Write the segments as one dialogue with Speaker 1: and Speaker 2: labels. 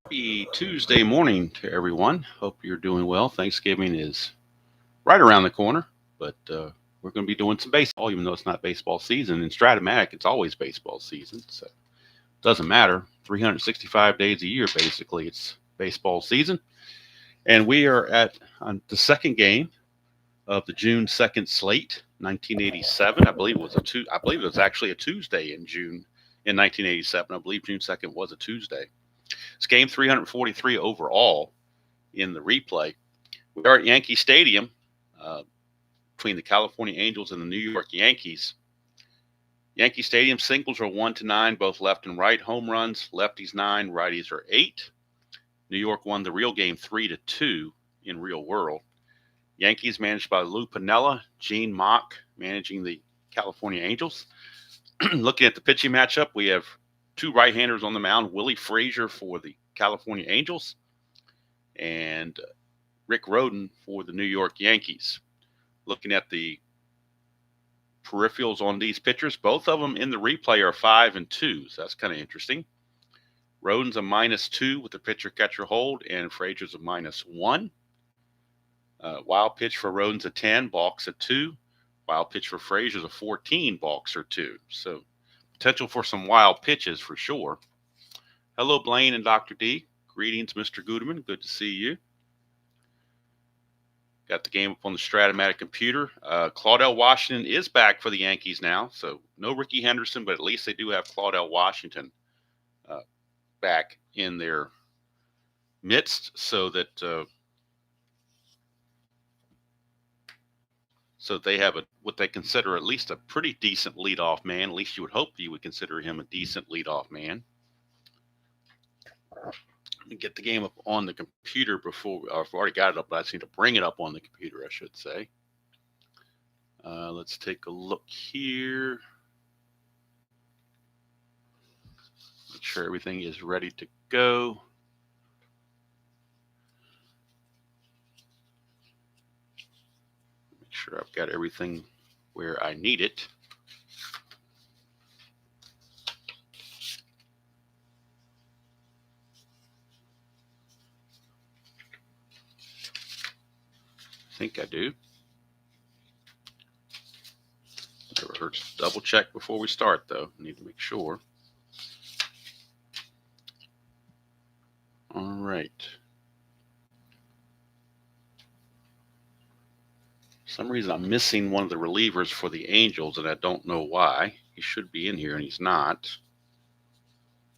Speaker 1: Happy Tuesday morning to everyone. Hope you're doing well. Thanksgiving is right around the corner, but we're going to be doing some baseball, even though it's not baseball season. In Strat-O-Matic, it's always baseball season, so it doesn't matter. 365 days a year, basically, it's baseball season. And we are at the second game of the June 2nd slate, 1987. I believe it was I believe it was actually a Tuesday in June in 1987. I believe June 2nd was a Tuesday. It's game 343 overall in the replay. We are at Yankee Stadium uh, between the California Angels and the New York Yankees. Yankee Stadium singles are 1-9, both left and right. Home runs, lefties 9, righties are 8. New York won the real game 3-2 in real world. Yankees managed by Lou Piniella, Gene Mauch managing the California Angels. Looking at the pitching matchup, we have two right-handers on the mound, Willie Frazier for the California Angels and Rick Rhoden for the New York Yankees. Looking at the peripherals on these pitchers, both of them in the replay are 5-2, so that's kind of interesting. Rhoden's a -2 with the pitcher catcher hold, and Frazier's a -1. Wild pitch for Rhoden's a 10, balks a 2. Wild pitch for Frazier's a 14, balks are 2. So potential for some wild pitches for sure. Hello, Blaine and Dr. D. Greetings, Mr. Guterman. Good to see you. Got the game up on the Strat-O-Matic computer. Claudell Washington is back for the Yankees now, so no Ricky Henderson, but at least they do have Claudell Washington back in their midst, so they have what they consider at least a pretty decent leadoff man. At least you would hope you would consider him a decent leadoff man. Let me get the game up on the computer before I've already got it up, but I just need to bring it up on the computer, I should say. Let's take a look here. Make sure everything is ready to go. Make sure I've got everything where I need it. I think I do. Never hurts to double check before we start, though. Need to make sure. All right. For some reason, I'm missing one of the relievers for the Angels, and I don't know why. He should be in here, and he's not.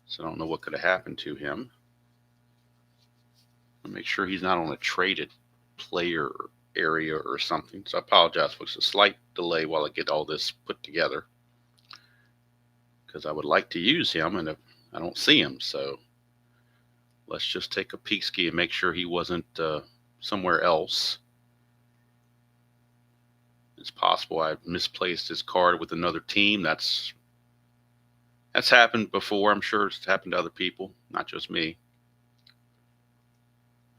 Speaker 1: So I don't know what could have happened to him. I'll make sure he's not on a traded player area or something. So I apologize for a slight delay while I get all this put together, because I would like to use him, and I don't see him. So let's just take a peek ski and make sure he wasn't somewhere else. It's possible I misplaced his card with another team. That's happened before. I'm sure it's happened to other people, not just me.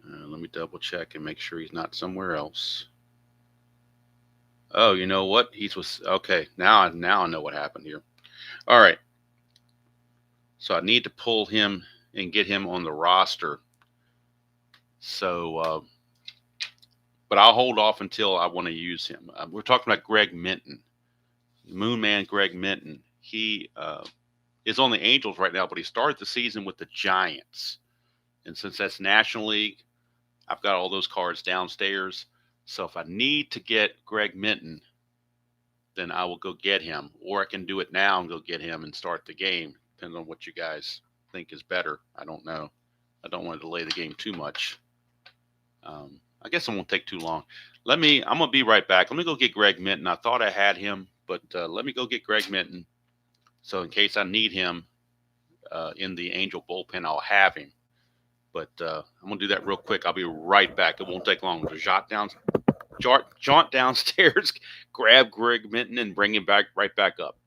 Speaker 1: Let me double check and make sure he's not somewhere else. Oh, you know what? Okay. Now I know what happened here. All right. So I need to pull him and get him on the roster. So, but I'll hold off until I want to use him. We're talking about Greg Minton, Moon Man Greg Minton. He is on the Angels right now, but he started the season with the Giants. And since that's National League, I've got all those cards downstairs. So if I need to get Greg Minton, then I will go get him. Or I can do it now and go get him and start the game. Depends on what you guys think is better. I don't know. I don't want to delay the game too much. I guess it won't take too long. I'm going to be right back. Let me go get Greg Minton. I thought I had him, but let me go get Greg Minton. So in case I need him in the Angel bullpen, I'll have him. But I'm going to do that real quick. I'll be right back. It won't take long. Jaunt downstairs, grab Greg Minton, and bring him right back up.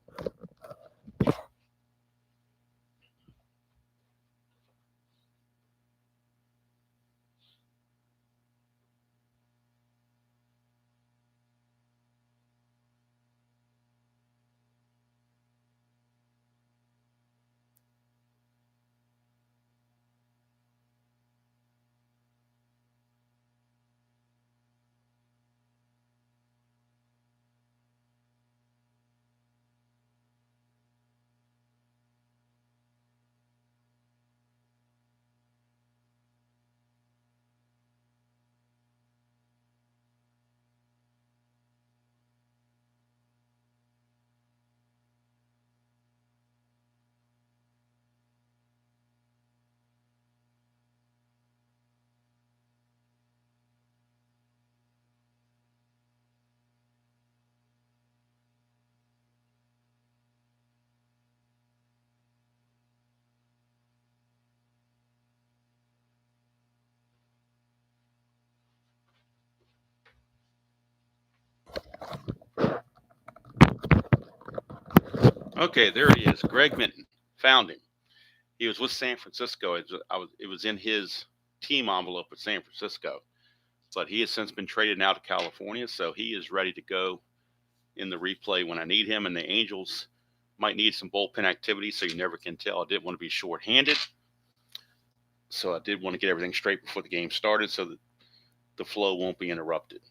Speaker 1: Okay, there he is. Greg Minton. Found him. He was with San Francisco. It was in his team envelope at San Francisco, but he has since been traded now to California, so he is ready to go in the replay when I need him. And the Angels might need some bullpen activity, so you never can tell. I didn't want to be short-handed, so I did want to get everything straight before the game started so that the flow won't be interrupted.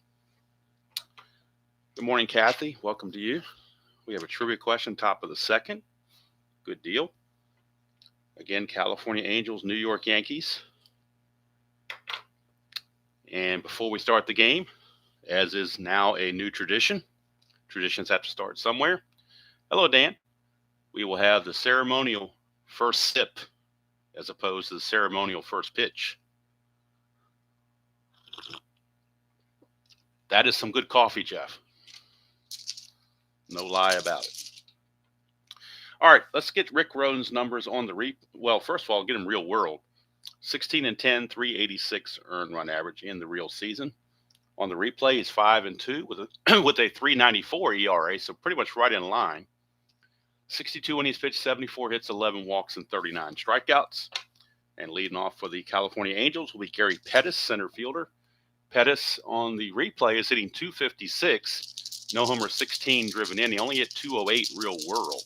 Speaker 1: Good morning, Kathy. Welcome to you. We have a trivia question, top of the second. Good deal. Again, California Angels, New York Yankees. And before we start the game, as is now a new tradition, traditions have to start somewhere. Hello, Dan. We will have the ceremonial first sip as opposed to the ceremonial first pitch. That is some good coffee, Jeff. No lie about it. All right, let's get Rick Rhoden's numbers on the well, first of all, get him real world. 16-10, 386 earned run average in the real season. On the replay, he's 5-2 with a with a 3.94 ERA, so pretty much right in line. 62 innings pitched, 74 hits, 11 walks, and 39 strikeouts. And leading off for the California Angels will be Gary Pettis, center fielder. Pettis on the replay is hitting 256, no homer, 16 driven in. He only hit 208 real world.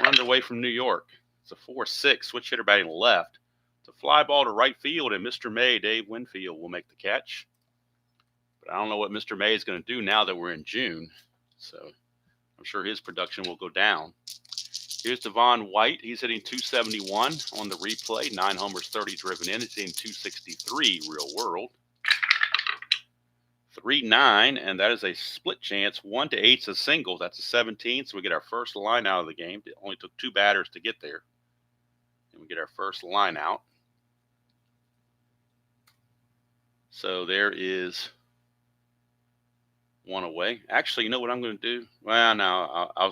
Speaker 1: Runs away from New York. It's a 4-6 switch hitter batting left. It's a fly ball to right field, and Mr. May, Dave Winfield, will make the catch. But I don't know what Mr. May is going to do now that we're in June. So I'm sure his production will go down. Here's Devon White. He's hitting 271 on the replay. 9 homers, 30 driven in. He's hitting 263 real world. 3-9, and that is a split chance. 1-8 is a single. That's a 17, so we get our first line out of the game. It only took 2 batters to get there. And we get our first line out. So there is one away. Actually, you know what I'm going to do? Well, no, I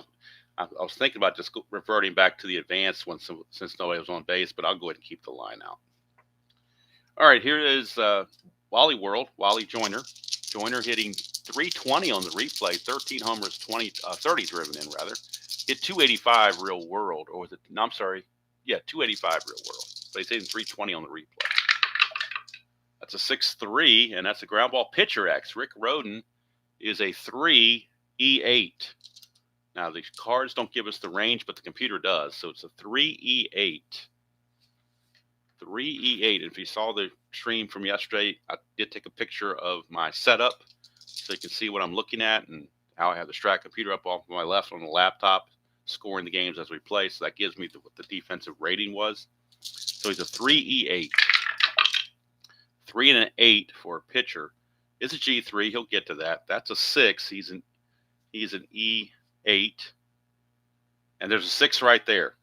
Speaker 1: was thinking about just reverting back to the advanced one since nobody was on base, but I'll go ahead and keep the line out. All right, here is Wally World, Wally Joyner. Joyner hitting 320 on the replay, 13 homers, 30 driven in, rather. Hit 285 real world, or was it? No, I'm sorry. Yeah, 285 real world. But he's hitting 320 on the replay. That's a 6-3, and that's a ground ball pitcher X. Rick Rhoden is a 3-E8. Now, the cards don't give us the range, but the computer does. So it's a 3-E8. 3E8. And if you saw the stream from yesterday, I did take a picture of my setup so you can see what I'm looking at and how I have the Strat computer up off my left on the laptop, scoring the games as we play. So that gives me what the defensive rating was. So he's a 3E8. 3 and an 8 for a pitcher. It's a G3. He'll get to that. That's a 6. He's an E8. And there's a 6 right there.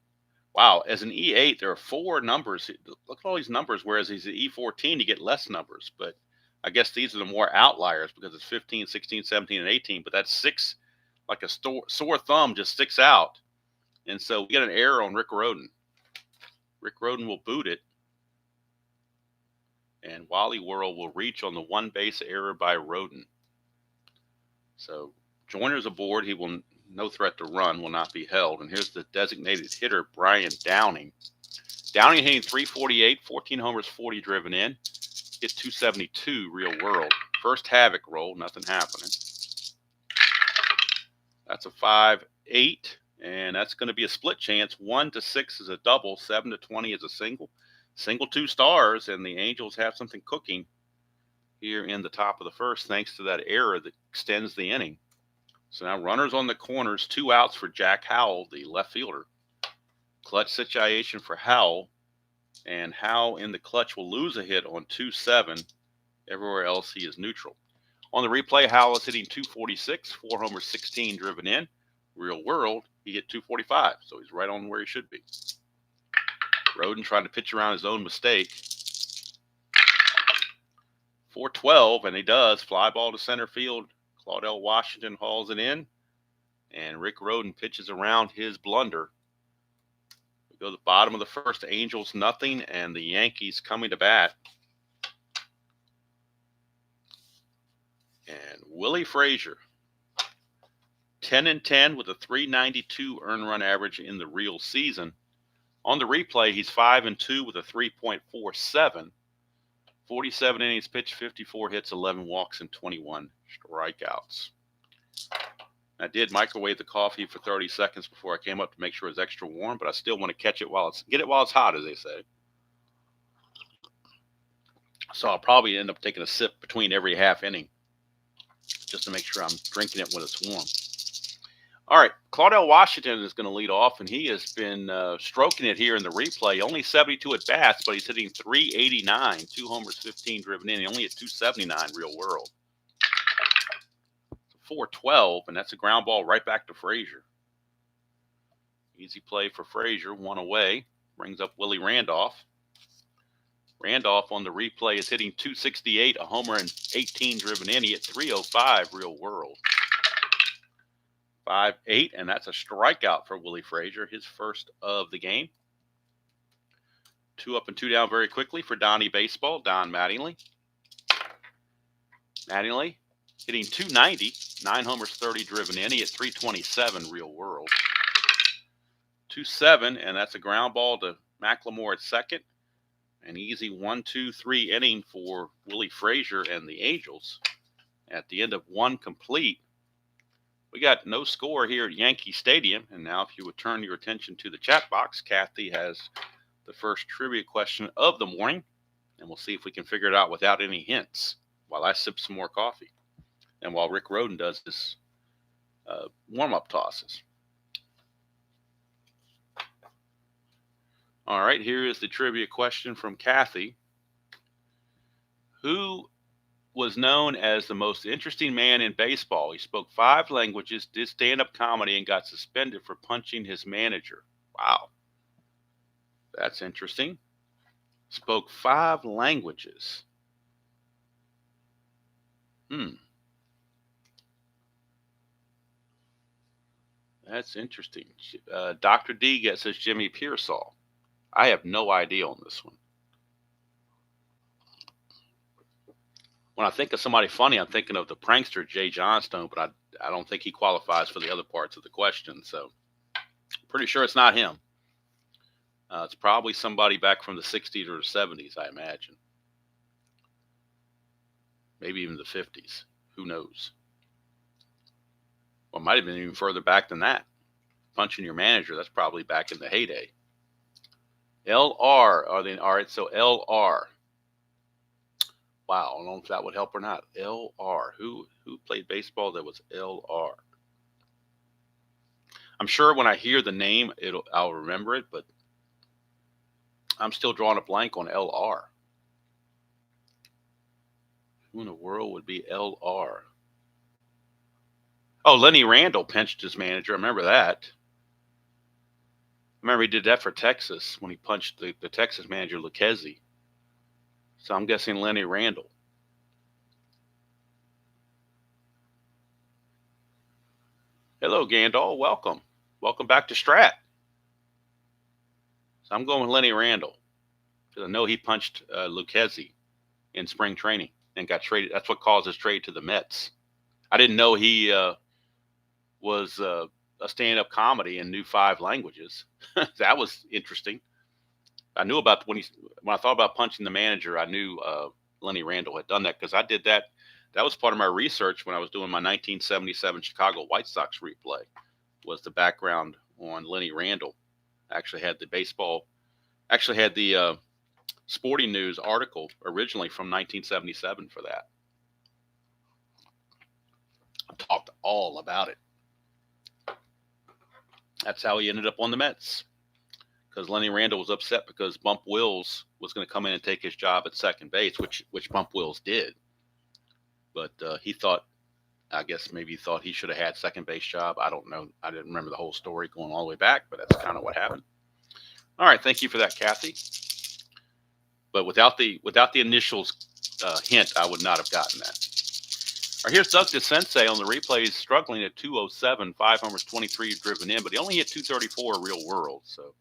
Speaker 1: Wow, as an E8, there are 4 numbers. Look at all these numbers, whereas he's an E14, you get less numbers. But I guess these are the more outliers because it's 15, 16, 17, and 18. But that 6, like a sore thumb, just sticks out. And so we get an error on Rick Rhoden. Rick Rhoden will boot it. And Wally World will reach on the 1 base error by Rhoden. So Joyner's aboard. He will no threat to run, will not be held. And here's the designated hitter, Brian Downing. Downing hitting 348, 14 homers, 40 driven in. Hit 272 real world. First havoc roll, nothing happening. That's a 5-8, and that's going to be a split chance. 1-6 is a double, 7-20 is a single. Single 2 stars, and the Angels have something cooking here in the top of the first thanks to that error that extends the inning. So now runners on the corners, 2 outs for Jack Howell, the left fielder. Clutch situation for Howell, and Howell in the clutch will lose a hit on 2-7. Everywhere else he is neutral. On the replay, Howell is hitting 246, 4 homers, 16 driven in. Real world, he hit 245, so he's right on where he should be. Rhoden trying to pitch around his own mistake. 4-12, and he does. Fly ball to center field. Claudell Washington hauls it in, and Rick Rhoden pitches around his blunder. We go to the bottom of the first. Angels nothing, and the Yankees coming to bat. And Willie Frazier 10-10 with a 392 earned run average in the real season. On the replay, he's 5-2 with a 3.47. 47 innings pitched, 54 hits, 11 walks, and 21 strikeouts. I did microwave the coffee for 30 seconds before I came up to make sure it's extra warm, but I still want to get it while it's hot, as they say. So I'll probably end up taking a sip between every half inning just to make sure I'm drinking it when it's warm. All right, Claudell Washington is going to lead off, and he has been stroking it here in the replay. Only 72 at bats, but he's hitting 389, 2 homers, 15 driven in. He only hit 279 real world. 412, and that's a ground ball right back to Frazier. Easy play for Frazier, one away. Brings up Willie Randolph. Randolph on the replay is hitting 268, a homer and 18 driven in. He hit 305 real world. 5-8, and that's a strikeout for Willie Frazier, his first of the game. 2 up and 2 down very quickly for Donnie Baseball, Don Mattingly. Mattingly hitting 290, 9 homers, 30 driven in. He hit 327 real world. 2-7, and that's a ground ball to McLemore at second. An easy 1-2-3 inning for Willie Frazier and the Angels. At the end of 1 complete, we got no score here at Yankee Stadium. And now if you would turn your attention to the chat box, Kathy has the first trivia question of the morning. And we'll see if we can figure it out without any hints while I sip some more coffee. And while Rick Roden does his warm-up tosses. All right, here is the trivia question from Kathy. Who was known as the most interesting man in baseball? He spoke 5 languages, did stand-up comedy, and got suspended for punching his manager. Wow. That's interesting. Spoke 5 languages. That's interesting. Dr. D says Jimmy Pearsall. I have no idea on this one. When I think of somebody funny, I'm thinking of the prankster Jay Johnstone, but I don't think he qualifies for the other parts of the question. So pretty sure it's not him. It's probably somebody back from the 60s or 70s, I imagine. Maybe even the 50s. Who knows? Well, it might have been even further back than that. Punching your manager, that's probably back in the heyday. LR, all right, so LR. Wow, I don't know if that would help or not. LR, who played baseball that was LR? I'm sure when I hear the name, I'll remember it, but I'm still drawing a blank on LR. Who in the world would be LR? Oh, Lenny Randall pinched his manager. I remember that. I remember he did that for Texas when he punched the Texas manager, Lucchesi. So I'm guessing Lenny Randall. Hello, Gandol. Welcome. Welcome back to Strat. So I'm going with Lenny Randall. Because I know he punched Lucchesi in spring training and got traded. That's what caused his trade to the Mets. I didn't know he was a stand-up comedy and knew 5 languages. That was interesting. I knew about when I thought about punching the manager, I knew Lenny Randall had done that because I did that. That was part of my research when I was doing my 1977 Chicago White Sox replay, was the background on Lenny Randall. I actually had the Sporting News article originally from 1977 for that. I talked all about it. That's how he ended up on the Mets. Because Lenny Randall was upset because Bump Wills was going to come in and take his job at second base, which Bump Wills did. But he thought he should have had second base job. I don't know. I didn't remember the whole story going all the way back, but that's kind of what happened. All right, thank you for that, Kathy. But without the initials hint, I would not have gotten that. All right, here's Doug DeSensei on the replay. He's struggling at 207, 5 homers, 23 driven in, but he only hit 234 real world, so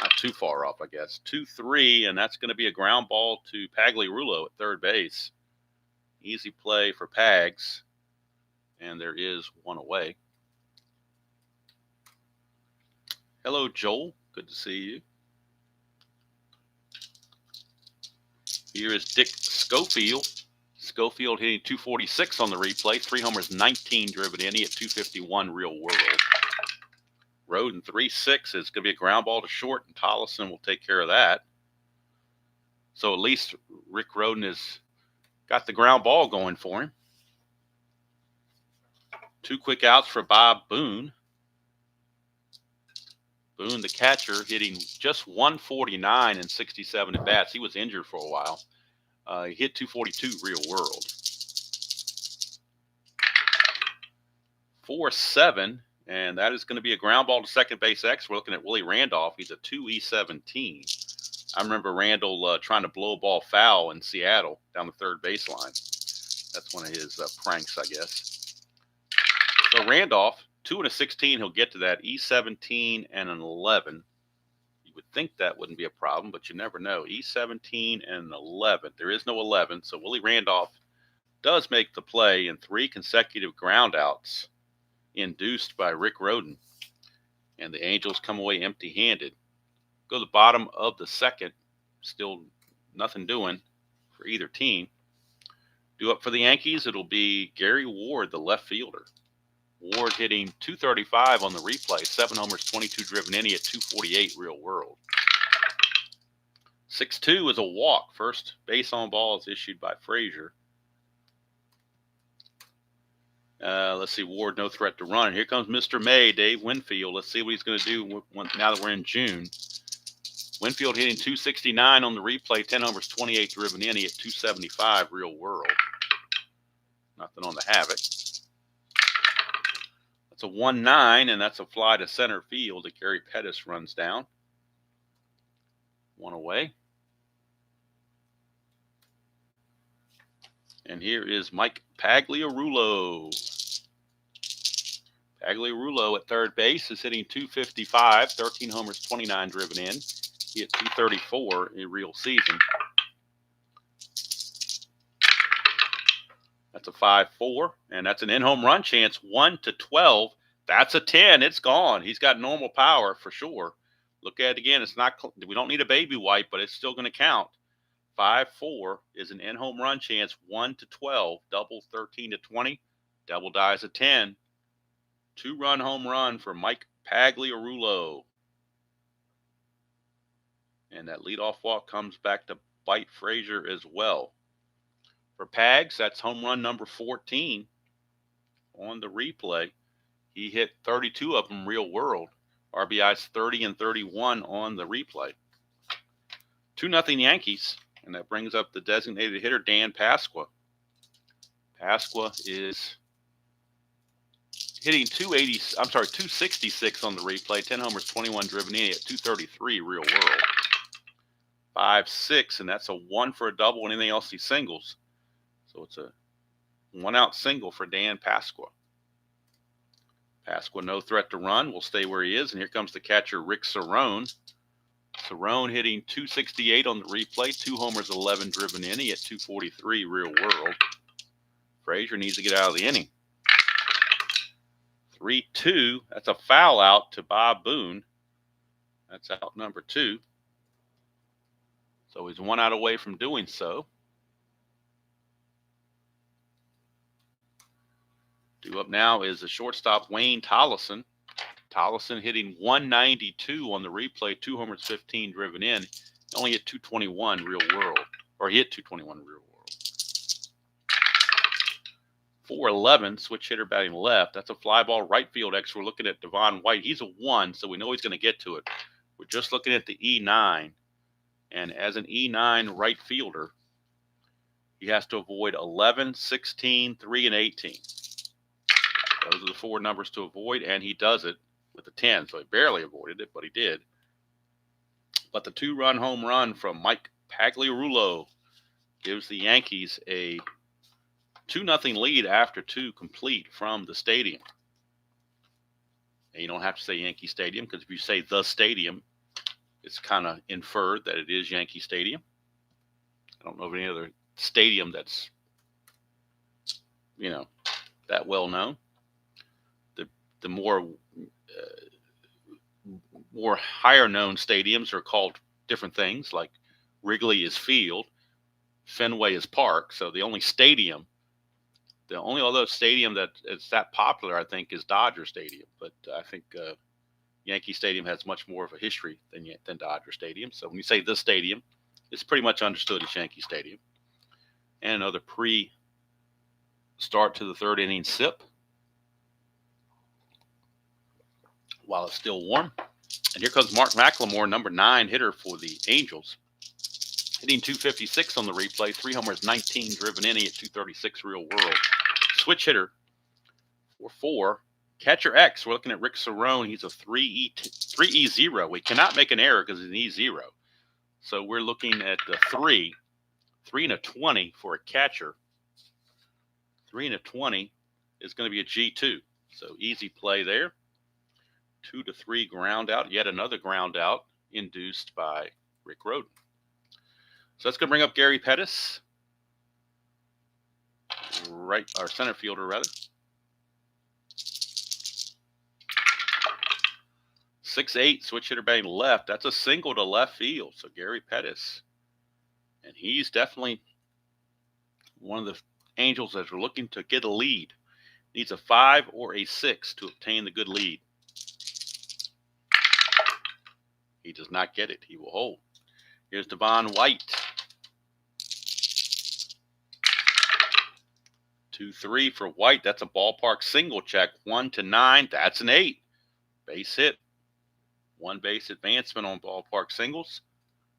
Speaker 1: not too far off, I guess. 2-3, and that's going to be a ground ball to Pagliarulo at third base. Easy play for Pags, and there is one away. Hello, Joel. Good to see you. Here is Dick Schofield. Schofield hitting 246 on the replay. 3 homers, 19 driven in. He hit 251 real world. Roden 3-6 is going to be a ground ball to short, and Tollison will take care of that. So at least Rick Roden has got the ground ball going for him. 2 quick outs for Bob Boone. Boone, the catcher, hitting just 149 and 67 at bats. He was injured for a while. He hit 242 real world. 4-7, and that is going to be a ground ball to second base X. We're looking at Willie Randolph. He's a 2-E-17. I remember Randall trying to blow a ball foul in Seattle down the third baseline. That's one of his pranks, I guess. So Randolph, 2 and a 16, he'll get to that. E17 and an 11. You would think that wouldn't be a problem, but you never know. E17 and an 11. There is no 11, so Willie Randolph does make the play in 3 consecutive groundouts induced by Rick Roden. And the Angels come away empty-handed. Go to the bottom of the second. Still nothing doing for either team. Due up for the Yankees, it'll be Gary Ward, the left fielder. Ward hitting 235 on the replay, 7 homers, 22 driven in. He at 248 real world. 6-2 is a walk. First base on ball is issued by Frazier. Let's see, Ward, no threat to run. Here comes Mr. May, Dave Winfield. Let's see what he's going to do now that we're in June. Winfield hitting 269 on the replay, 10 homers, 28 driven in. He at 275 real world. Nothing on the havoc. That's a 1-9, and that's a fly to center field that Gary Pettis runs down. 1 away. And here is Mike Pagliarulo. Pagliarulo at third base is hitting 255, 13 homers, 29 driven in. He hit 234 in a real season. That's a 5-4, and that's an in-home run chance, 1-12. That's a 10. It's gone. He's got normal power for sure. Look at it again. It's not. We don't need a baby wipe, but it's still going to count. 5-4 is an in-home run chance, 1-12. Double 13-20. Double dies a 10. 2-run home run for Mike Pagliarulo. And that leadoff walk comes back to bite Frazier as well. For Pags, that's home run number 14 on the replay. He hit 32 of them real world. RBIs 30 and 31 on the replay. 2-0 Yankees, and that brings up the designated hitter, Dan Pasqua. Pasqua is hitting 266 on the replay, 10 homers, 21 driven in at 233 real world. 5-6, and that's a 1 for a double, and anything else he singles. So it's a 1-out single for Dan Pasqua. Pasqua, no threat to run, will stay where he is. And here comes the catcher, Rick Cerrone. Cerrone hitting 268 on the replay, 2 homers, 11 driven in. He at 243 real world. Frazier needs to get out of the inning. 3-2. That's a foul out to Bob Boone. That's out number 2. So he's 1 out away from doing so. Due up now is the shortstop, Wayne Tollison. Tollison hitting 192 on the replay, 2 homers, 15 driven in. Only hit 221 real world. Or he hit 221 real world. 4-11, switch hitter batting left. That's a fly ball right field X. We're looking at Devon White. He's a 1, so we know he's going to get to it. We're just looking at the E9. And as an E9 right fielder, he has to avoid 11, 16, 3, and 18. Those are the 4 numbers to avoid, and he does it with a 10. So he barely avoided it, but he did. But the 2-run home run from Mike Pagliarulo gives the Yankees a 2-0 lead after 2 complete from the stadium. And you don't have to say Yankee Stadium, because if you say the stadium, it's kind of inferred that it is Yankee Stadium. I don't know of any other stadium that's, that well known. The more more higher known stadiums are called different things, like Wrigley is field, Fenway is park. So the only other stadium that is that popular, I think, is Dodger Stadium. But I think Yankee Stadium has much more of a history than Dodger Stadium. So when you say this stadium, it's pretty much understood as Yankee Stadium. And another pre-start to the third inning sip while it's still warm. And here comes Mark McLemore, number 9 hitter for the Angels. Hitting 256 on the replay, 3 homers, 19 driven inning at 236 real world. Switch hitter for 4. Catcher X, we're looking at Rick Cerrone. He's a 3E0. We cannot make an error because it's an E0. So we're looking at the 3 and a 20 for a catcher. 3 and a 20 is going to be a G2. So easy play there. 2 to 3 ground out. Yet another ground out induced by Rick Rhoden. So that's going to bring up Gary Pettis. Our center fielder, rather. 6'8", switch hitter batting left. That's a single to left field. So Gary Pettis. And he's definitely one of the Angels that are looking to get a lead. Needs a 5 or a 6 to obtain the good lead. He does not get it. He will hold. Here's Devon White. 2-3 for White. That's a ballpark single check. 1 to 9. That's an 8. Base hit. 1 base advancement on ballpark singles.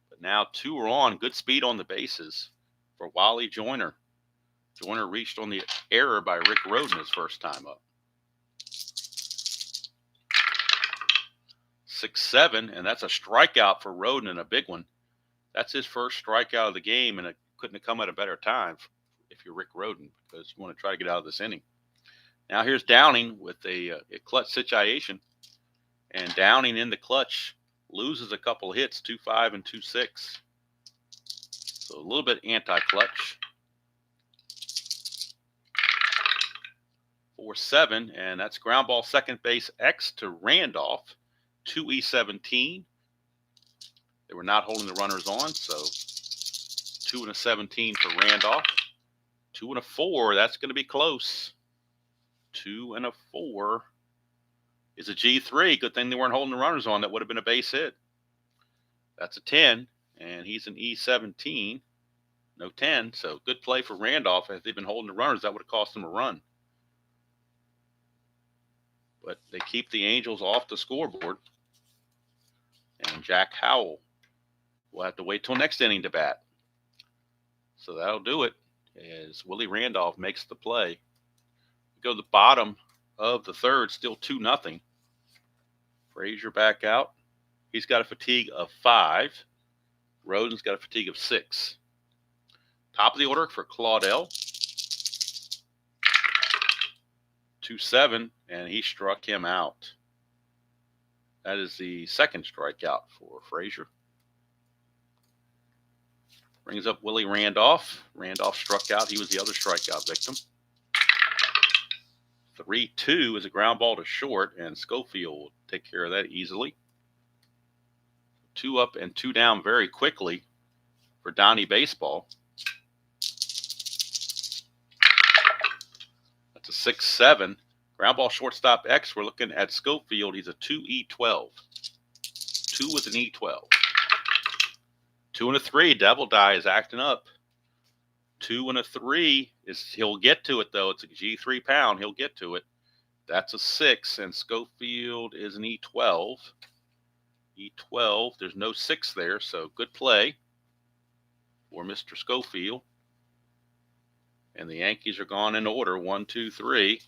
Speaker 1: But now 2 are on. Good speed on the bases for Wally Joyner. Joyner reached on the error by Rick Rhoden his first time up. 6-7, and that's a strikeout for Rhoden and a big one. That's his first strikeout of the game, and it couldn't have come at a better time if you're Rick Rhoden, because you want to try to get out of this inning. Now here's Downing with a clutch situation, and Downing in the clutch loses a couple of hits, 2-5 and 2-6. So a little bit anti-clutch. 4-7, and that's ground ball second base X to Randolph. 2E17. They were not holding the runners on, so 2 and a 17 for Randolph. 2 and a 4, that's going to be close. 2 and a 4 is a G3. Good thing they weren't holding the runners on. That would have been a base hit. That's a 10, and he's an E17. No 10, so good play for Randolph. If they'd been holding the runners, that would have cost them a run. But they keep the Angels off the scoreboard. And Jack Howell will have to wait till next inning to bat. So that'll do it as Willie Randolph makes the play. We go to the bottom of the third, still 2-0. Frazier back out. He's got a fatigue of 5. Rhoden's got a fatigue of 6. Top of the order for Claudel. 2-7, and he struck him out. That is the second strikeout for Frazier. Brings up Willie Randolph. Randolph struck out. He was the other strikeout victim. 3-2 is a ground ball to short, and Schofield will take care of that easily. 2 up and 2 down very quickly for Donnie Baseball. That's a 6-7. Ground ball shortstop X, we're looking at Schofield. He's a 2E12. 2 with an E12. 2 and a 3. Devil Die is acting up. 2 and a 3 is, he'll get to it though. It's a G3 pound. He'll get to it. That's a 6, and Schofield is an E12. E12. There's no 6 there, so good play for Mr. Schofield. And the Yankees are gone in order. 1, 2, 3.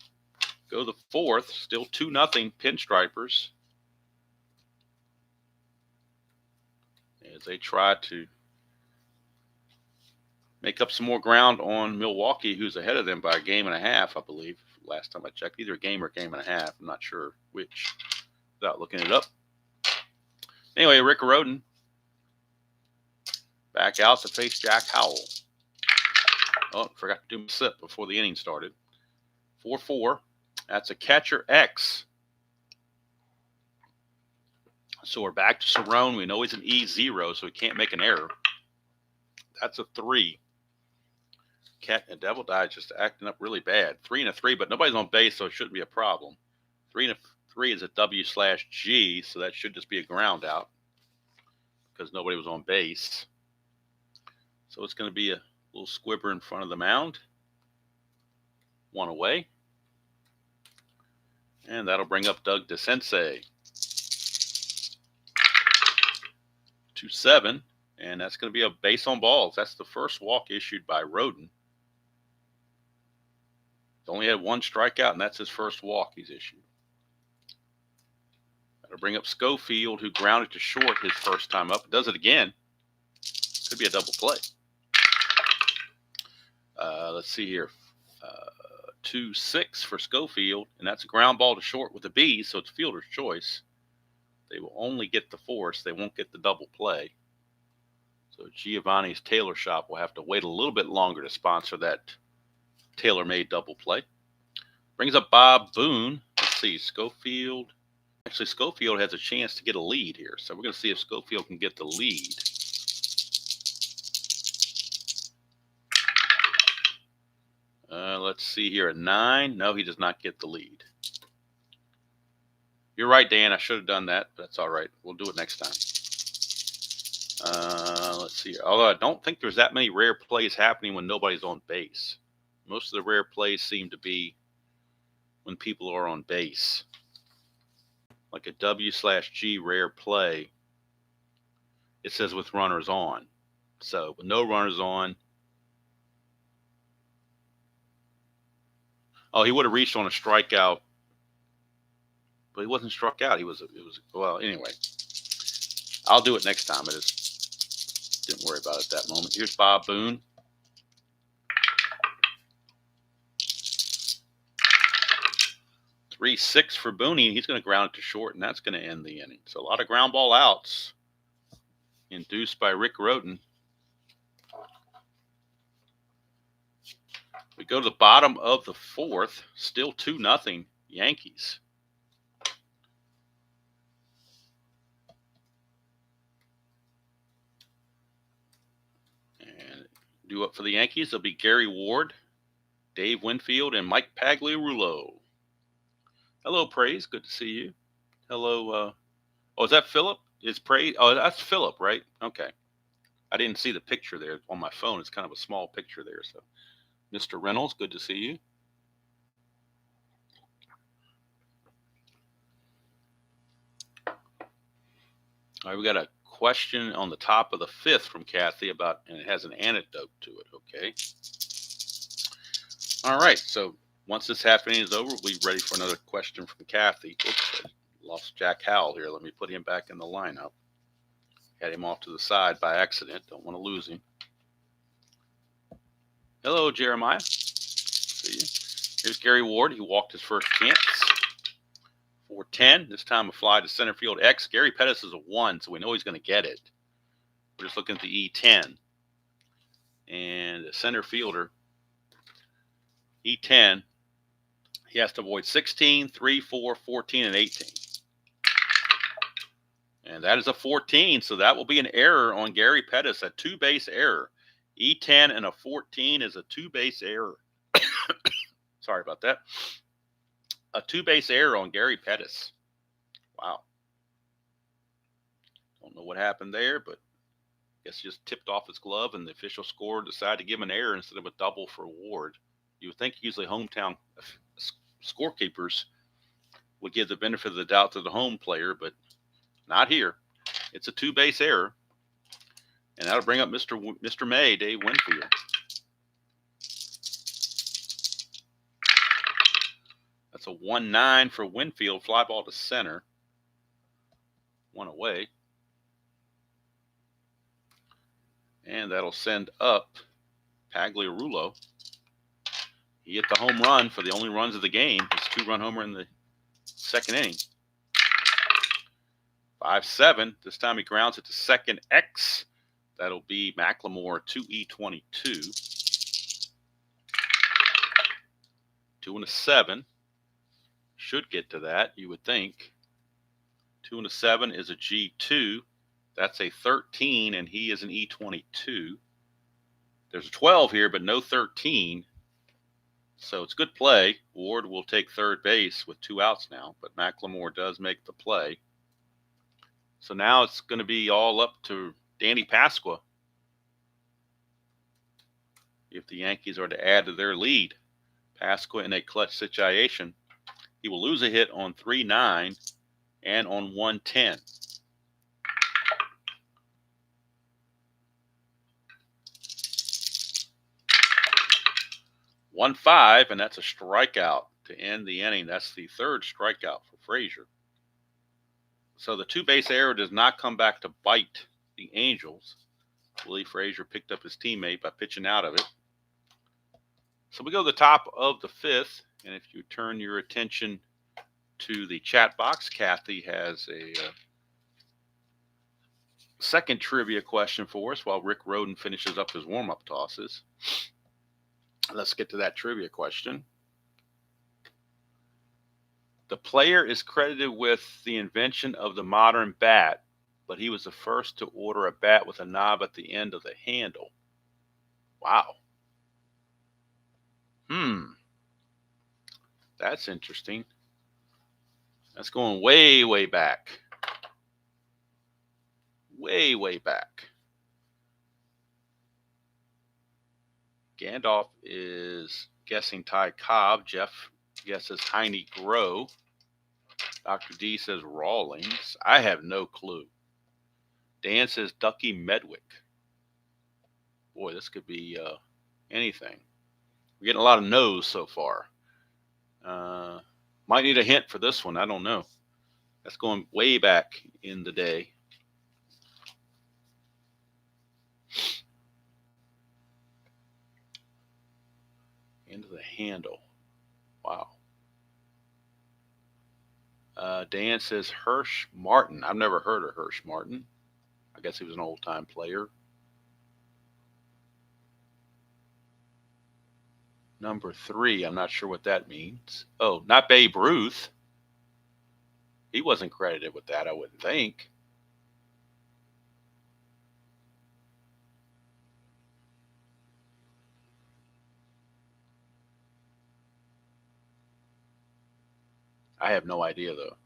Speaker 1: Go the fourth. Still 2-0 Pinstripers. As they try to make up some more ground on Milwaukee, who's ahead of them by a game and a half, I believe. Last time I checked, either a game or a game and a half. I'm not sure which, without looking it up. Anyway, Rick Rhoden back out to face Jack Howell. Oh, forgot to do my sip before the inning started. 4-4. That's a catcher X. So we're back to Cerrone. We know he's an E0, so he can't make an error. That's a 3. Cat and Devil Die just acting up really bad. 3 and a 3, but nobody's on base, so it shouldn't be a problem. 3 and a 3 is a W/G, so that should just be a ground out because nobody was on base. So it's going to be a little squibber in front of the mound. 1 away. And that'll bring up Doug DeSensei. 2-7. And that's going to be a base on balls. That's the first walk issued by Roden. He's only had 1 strikeout, and that's his first walk he's issued. That'll bring up Schofield, who grounded to short his first time up. Does it again. Could be a double play. Let's see here. 2-6 for Schofield, and that's a ground ball to short with a B, so it's fielder's choice. They will only get the force. They won't get the double play. So Giovanni's Tailor Shop will have to wait a little bit longer to sponsor that tailor-made double play. Brings up Bob Boone. Let's see, Schofield. Actually, Schofield has a chance to get a lead here, so we're going to see if Schofield can get the lead. Let's see here at 9. No, he does not get the lead. You're right, Dan. I should have done that, but that's all right. We'll do it next time. Let's see. Although I don't think there's that many rare plays happening when nobody's on base. Most of the rare plays seem to be when people are on base. Like a W/G rare play, it says with runners on. So with no runners on, oh, he would have reached on a strikeout, but he wasn't struck out. It was well, anyway. I'll do it next time. I just didn't worry about it at that moment. Here's Bob Boone. Three 6 for Booney. He's going to ground it to short, and that's going to end the inning. So a lot of ground ball outs induced by Rick Roden. We go to the bottom of the 4th. Still 2-0 Yankees. And due up for the Yankees, there'll be Gary Ward, Dave Winfield, and Mike Pagliarulo. Hello, Praise. Good to see you. Hello. Oh, is that Philip? Is Praise? Oh, that's Philip, right? Okay. I didn't see the picture there on my phone. It's kind of a small picture there. So, Mr. Reynolds, good to see you. All right, we got a question on the top of the 5th from Kathy about, and it has an anecdote to it. Okay. All right. So once this half inning is over, we'll be ready for another question from Kathy. Oops, I lost Jack Howell here. Let me put him back in the lineup. Had him off to the side by accident. Don't want to lose him. Hello, Jeremiah. See you. Here's Gary Ward. He walked his first chance. 4-10. This time a fly to center field X. Gary Pettis is a 1, so we know he's going to get it. We're just looking at the E10. And the center fielder, E10, he has to avoid 16, 3, 4, 14, and 18. And that is a 14, so that will be an error on Gary Pettis, a 2-base error. E10 and a 14 is a 2-base error. Sorry about that. A 2-base error on Gary Pettis. Wow. Don't know what happened there, but I guess he just tipped off his glove and the official score decided to give him an error instead of a double for Ward. You would think usually hometown scorekeepers would give the benefit of the doubt to the home player, but not here. It's a 2-base error. And that'll bring up Mr. May, Dave Winfield. That's a 1-9 for Winfield. Fly ball to center. 1 away. And that'll send up Pagliarulo. He hit the home run for the only runs of the game. His 2-run homer in the second inning. 5-7. This time he grounds it to second X. That'll be McLemore 2E22. 2 and a 7. Should get to that, you would think. 2 and a 7 is a G2. That's a 13, and he is an E22. There's a 12 here, but no 13. So it's good play. Ward will take third base with 2 outs now, but McLemore does make the play. So now it's going to be all up to Danny Pasqua if the Yankees are to add to their lead. Pasqua in a clutch situation. He will lose a hit on 3-9 and on 110. One 5, and that's a strikeout to end the inning. That's the third strikeout for Frazier. So the 2-base error does not come back to bite the Angels. Willie Frazier picked up his teammate by pitching out of it. So we go to the top of the 5th, and if you turn your attention to the chat box, Kathy has a second trivia question for us while Rick Roden finishes up his warm-up tosses. Let's get to that trivia question. The player is credited with the invention of the modern bat, but he was the first to order a bat with a knob at the end of the handle. Wow. That's interesting. That's going way, way back. Way, way back. Gandalf is guessing Ty Cobb. Jeff guesses Heine Groh. Dr. D says Rawlings. I have no clue. Dan says Ducky Medwick. Boy, this could be anything. We're getting a lot of no's so far. Might need a hint for this one. I don't know. That's going way back in the day. Into the handle. Wow. Dan says Hirsch Martin. I've never heard of Hirsch Martin. I guess he was an old-time player. Number 3, I'm not sure what that means. Oh, not Babe Ruth. He wasn't credited with that, I wouldn't think. I have no idea, though.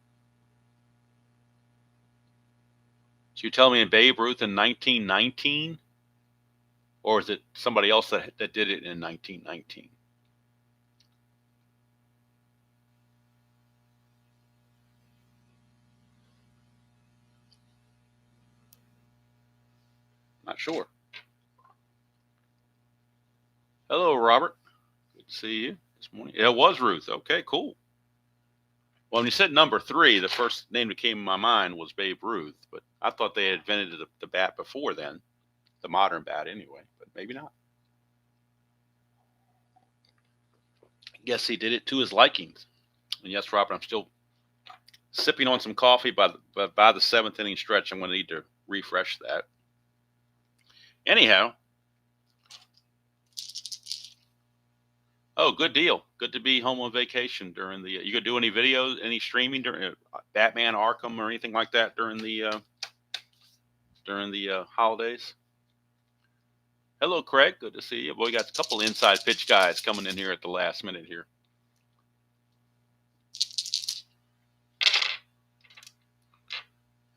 Speaker 1: So you tell me in Babe Ruth in 1919? Or is it somebody else that did it in 1919? Not sure. Hello, Robert. Good to see you this morning. Yeah, it was Ruth. Okay, cool. Well, when you said number 3, the first name that came in my mind was Babe Ruth, but I thought they had invented the bat before then, the modern bat anyway, but maybe not. I guess he did it to his likings. And yes, Robert, I'm still sipping on some coffee. By the 7th inning stretch, I'm going to need to refresh that. Anyhow, oh, good deal. Good to be home on vacation during the. You gonna do any videos, any streaming during Batman Arkham or anything like that during the holidays? Hello, Craig. Good to see you. Boy, we got a couple inside pitch guys coming in here at the last minute here.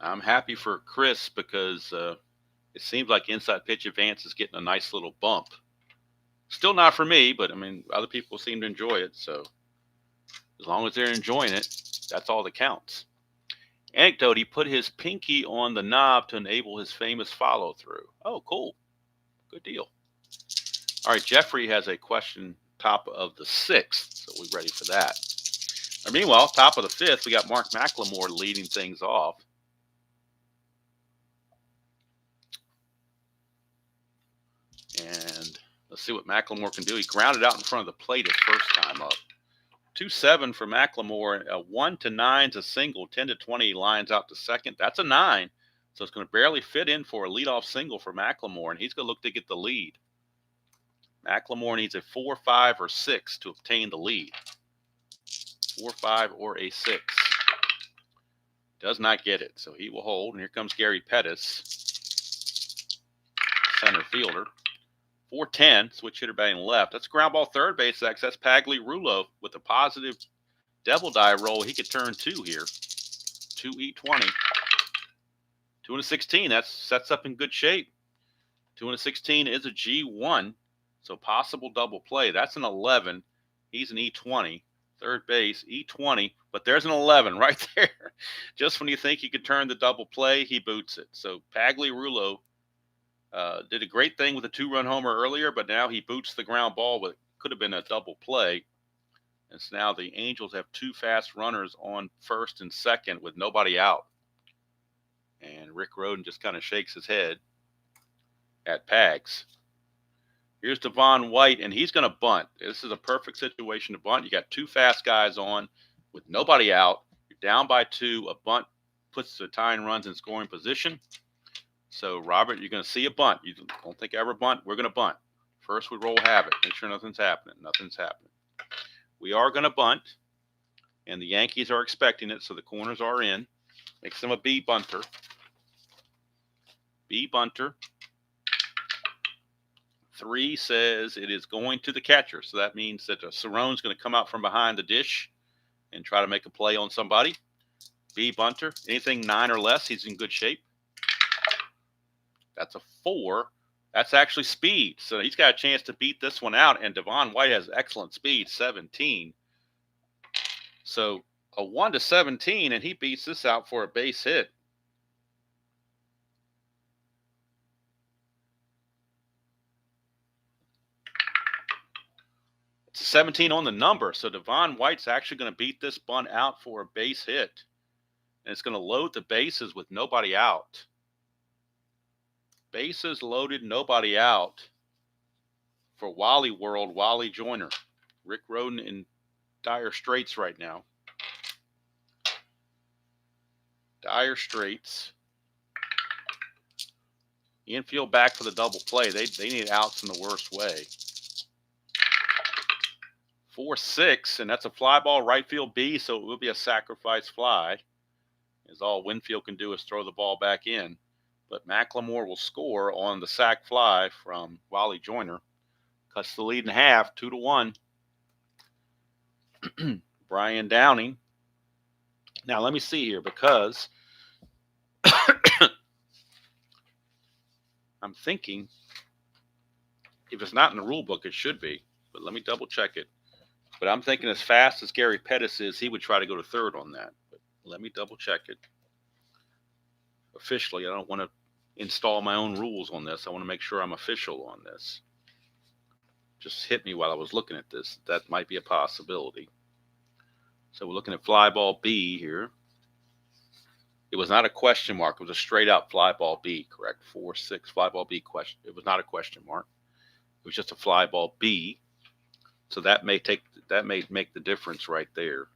Speaker 1: I'm happy for Chris because it seems like inside pitch advance is getting a nice little bump. Still not for me, but I mean, other people seem to enjoy it. So as long as they're enjoying it, that's all that counts. Anecdote, he put his pinky on the knob to enable his famous follow through. Oh, cool. Good deal. All right, Jeffrey has a question top of the 6th, so we're ready for that. And meanwhile, top of the 5th, we got Mark McLemore leading things off. And let's see what McLemore can do. He grounded out in front of the plate his first time up. 2-7 for McLemore. A 1-9 is a single. 10-20 lines out to second. That's a 9. So it's going to barely fit in for a leadoff single for McLemore, and he's going to look to get the lead. McLemore needs a 4, 5, or 6 to obtain the lead. 4, 5, or a 6. Does not get it, so he will hold. And here comes Gary Pettis, center fielder. 4-10, switch hitter batting left. That's a ground ball third base. That's Pagliarulo with a positive devil dive roll. He could turn 2 here. 2E20. 2-16. That sets up in good shape. 2-16 is a G1, so possible double play. That's an 11. He's an E20. Third base, E20, but there's an 11 right there. Just when you think he could turn the double play, he boots it. So Pagliarulo did a great thing with a 2-run homer earlier, but now he boots the ground ball, but could have been a double play. And so now the Angels have 2 fast runners on first and second with nobody out. And Rick Rhoden just kind of shakes his head at Pags. Here's Devon White, and he's going to bunt. This is a perfect situation to bunt. You got 2 fast guys on with nobody out. You're down by 2. A bunt puts the tying runs in scoring position. So, Robert, you're going to see a bunt. You don't think ever bunt. We're going to bunt. First, we roll havoc. Make sure nothing's happening. Nothing's happening. We are going to bunt, and the Yankees are expecting it, so the corners are in. Makes them a B bunter. B bunter. 3 says it is going to the catcher, so that means that Cerrone's going to come out from behind the dish and try to make a play on somebody. B bunter. Anything 9 or less, he's in good shape. That's a 4. That's actually speed. So he's got a chance to beat this one out. And Devon White has excellent speed, 17. So a 1-17, and he beats this out for a base hit. It's 17 on the number. So Devon White's actually going to beat this bunt out for a base hit. And it's going to load the bases with nobody out. Bases loaded, nobody out for Wally World, Wally Joyner. Rick Rhoden in dire straits right now. Dire straits. Infield back for the double play. They need outs in the worst way. 4-6, and that's a fly ball, right field B, so it will be a sacrifice fly. As all Winfield can do is throw the ball back in. But Macklemore will score on the sac fly from Wally Joyner. Cuts the lead in half, 2-1. Brian Downing. Now, let me see here, because I'm thinking if it's not in the rule book, it should be. But let me double check it. But I'm thinking as fast as Gary Pettis is, he would try to go to third on that. But let me double check it. Officially, I don't want to install my own rules on this. I want to make sure I'm official on this. Just hit me while I was looking at this. That might be a possibility. So we're looking at fly ball B here. It was not a question mark. It was a straight up fly ball B, correct? 4-6 fly ball B question. It was not a question mark. It was just a fly ball B. So that may make the difference right there.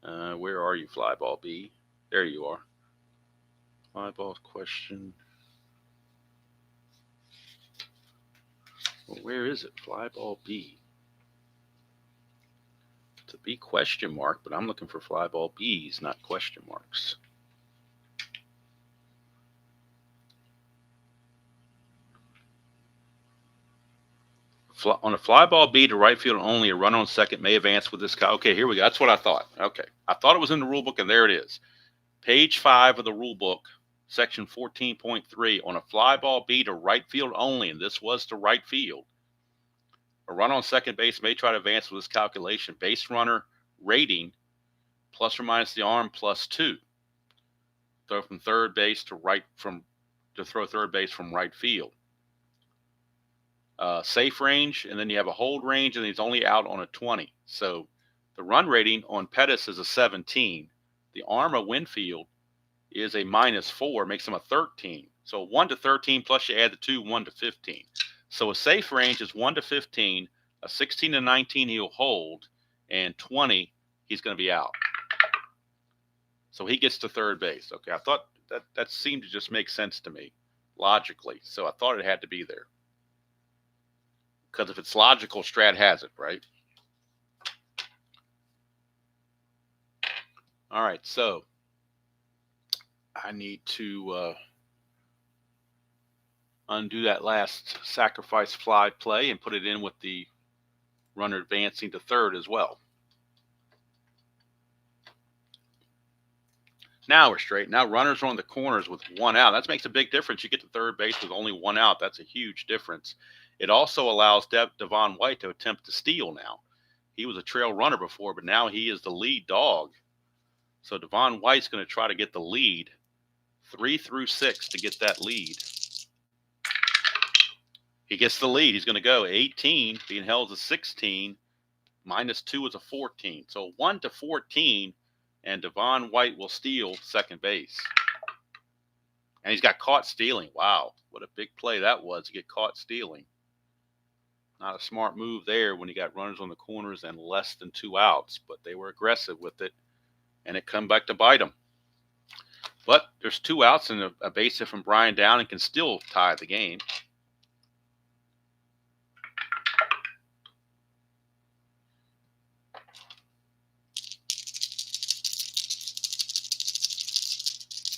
Speaker 1: Where are you, fly ball B? There you are. Fly ball question. Well, where is it? Fly ball B. It's a B question mark, but I'm looking for fly ball B's, not question marks. On a fly ball B to right field only, a runner on second may advance with this guy. Okay, here we go. That's what I thought. Okay. I thought it was in the rule book, and there it is. Page 5 of the rule book, section 14.3, on a fly ball B to right field only, and this was to right field. A runner on second base may try to advance with this calculation. Base runner rating, plus or minus the arm, +2. Throw from third base to throw third base from right field. Safe range, and then you have a hold range, and he's only out on a 20. So the run rating on Pettis is a 17. The arm of Winfield is a -4, makes him a 13. So 1-13 plus you add the 2, 1-15. So a safe range is 1-15. A 16-19 he'll hold, and 20 he's going to be out. So he gets to third base. Okay, I thought that seemed to just make sense to me logically. So I thought it had to be there. Because if it's logical, Strat has it, right? All right, so I need to undo that last sacrifice fly play and put it in with the runner advancing to third as well. Now we're straight. Now runners are on the corners with one out. That makes a big difference. You get to third base with only one out. That's a huge difference. It also allows Devon White to attempt to steal now. He was a trail runner before, but now he is the lead dog. So Devon White's going to try to get the lead, 3 through 6 to get that lead. He gets the lead. He's going to go 18, being held as 16, -2 is a 14. So 1 to 14, and Devon White will steal second base. And he's got caught stealing. Wow, what a big play that was to get caught stealing. Not a smart move there when you got runners on the corners and less than 2 outs, but they were aggressive with it, and it come back to bite them. But there's 2 outs, and a base hit from Brian Downing can still tie the game.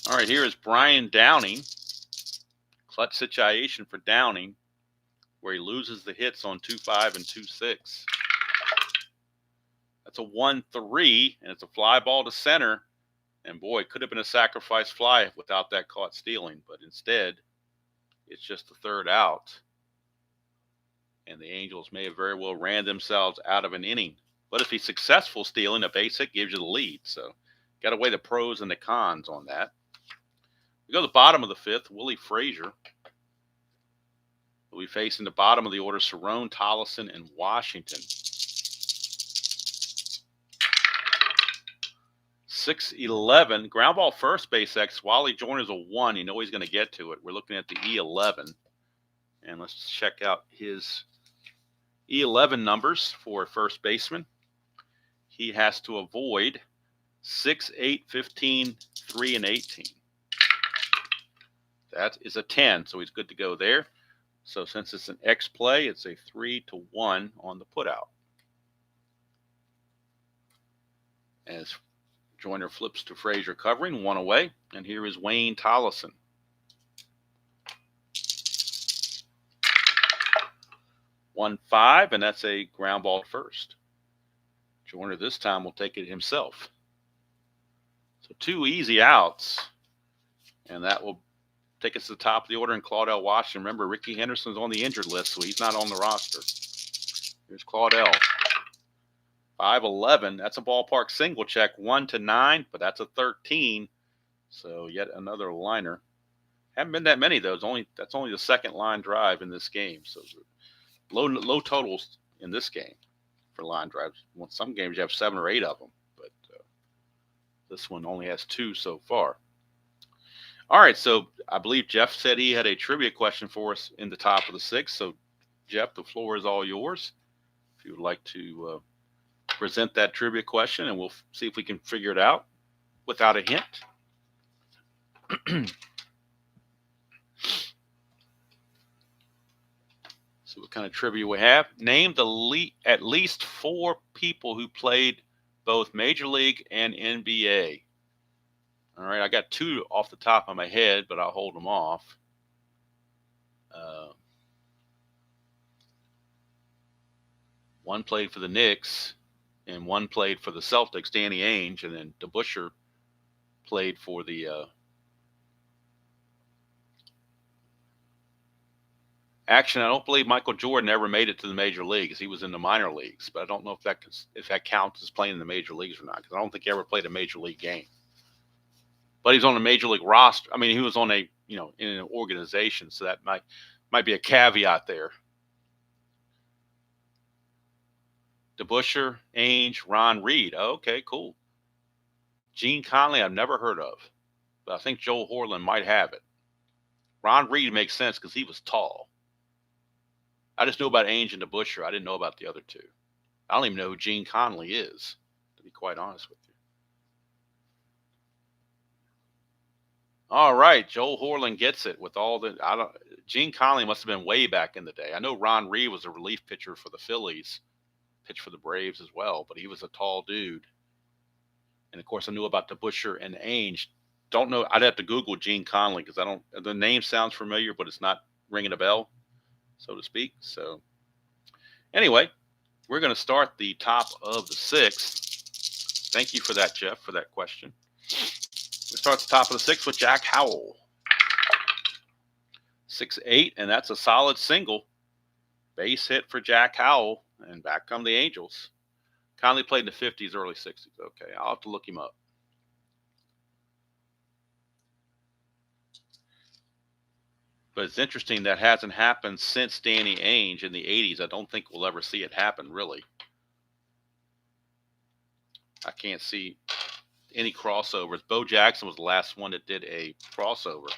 Speaker 1: All right, here is Brian Downing. Clutch situation for Downing, where he loses the hits on 2-5 and 2-6. That's a 1-3, and it's a fly ball to center. And boy, it could have been a sacrifice fly without that caught stealing, but instead, it's just the third out. And the Angels may have very well ran themselves out of an inning. But if he's successful stealing, a base hit gives you the lead. So, got to weigh the pros and the cons on that. We go to the bottom of the fifth. Willie Frazier will be facing the bottom of the order, Cerrone, Tollison, and Washington. 6-11. Ground ball first base X. Wally Joyner's a 1. You know he's going to get to it. We're looking at the E11. And let's check out his E11 numbers for a first baseman. He has to avoid 6, 8, 15, 3, and 18. That is a 10, so he's good to go there. So since it's an X play, it's a 3-1 on the putout. As Joyner flips to Frazier covering, 1 away. And here is Wayne Tollison. 1-5, and that's a ground ball first. Joyner this time will take it himself. So 2 easy outs, and that will take us to the top of the order in Claudell Washington. Remember, Ricky Henderson's on the injured list, so he's not on the roster. Here's Claudell. 5-11. That's a ballpark single check. 1-9, but that's a 13. So yet another liner. Haven't been that many though. That's only the second line drive in this game. So low totals in this game for line drives. Well, some games you have 7 or 8 of them, but this one only has 2 so far. All right, so I believe Jeff said he had a trivia question for us in the top of the 6th. So, Jeff, the floor is all yours. If you would like to present that trivia question, and we'll see if we can figure it out without a hint. So what kind of trivia we have? Name at least 4 people who played both Major League and NBA. All right, I got 2 off the top of my head, but I'll hold them off. One played for the Knicks, and one played for the Celtics, Danny Ainge, and then DeBusschere played for the Actually, I don't believe Michael Jordan ever made it to the major leagues. He was in the minor leagues, but I don't know if that counts as playing in the major leagues or not, because I don't think he ever played a major league game. But he's on a major league roster. I mean, he was on in an organization, so that might be a caveat there. DeBusschere, Ainge, Ron Reed. Oh, okay, cool. Gene Conley, I've never heard of, but I think Joe Horland might have it. Ron Reed makes sense because he was tall. I just knew about Ainge and DeBusschere. I didn't know about the other 2. I don't even know who Gene Conley is, to be quite honest with you. All right, Joe Horland gets it with all the. Gene Conley must have been way back in the day. I know Ron Reed was a relief pitcher for the Phillies, pitched for the Braves as well, but he was a tall dude. And of course, I knew about DeBusschere and Ainge. don't know. I'd have to Google Gene Conley because I don't. The name sounds familiar, but it's not ringing a bell, so to speak. So anyway, we're going to start the top of the sixth. Thank you for that, Jeff, for that question. We start the top of the sixth with Jack Howell. 6-8, and that's a solid single. Base hit for Jack Howell, and back come the Angels. Conley played in the 50s, early 60s. Okay, I'll have to look him up. But it's interesting that hasn't happened since Danny Ainge in the 80s. I don't think we'll ever see it happen, really. I can't see any crossovers. Bo Jackson was the last one that did a crossover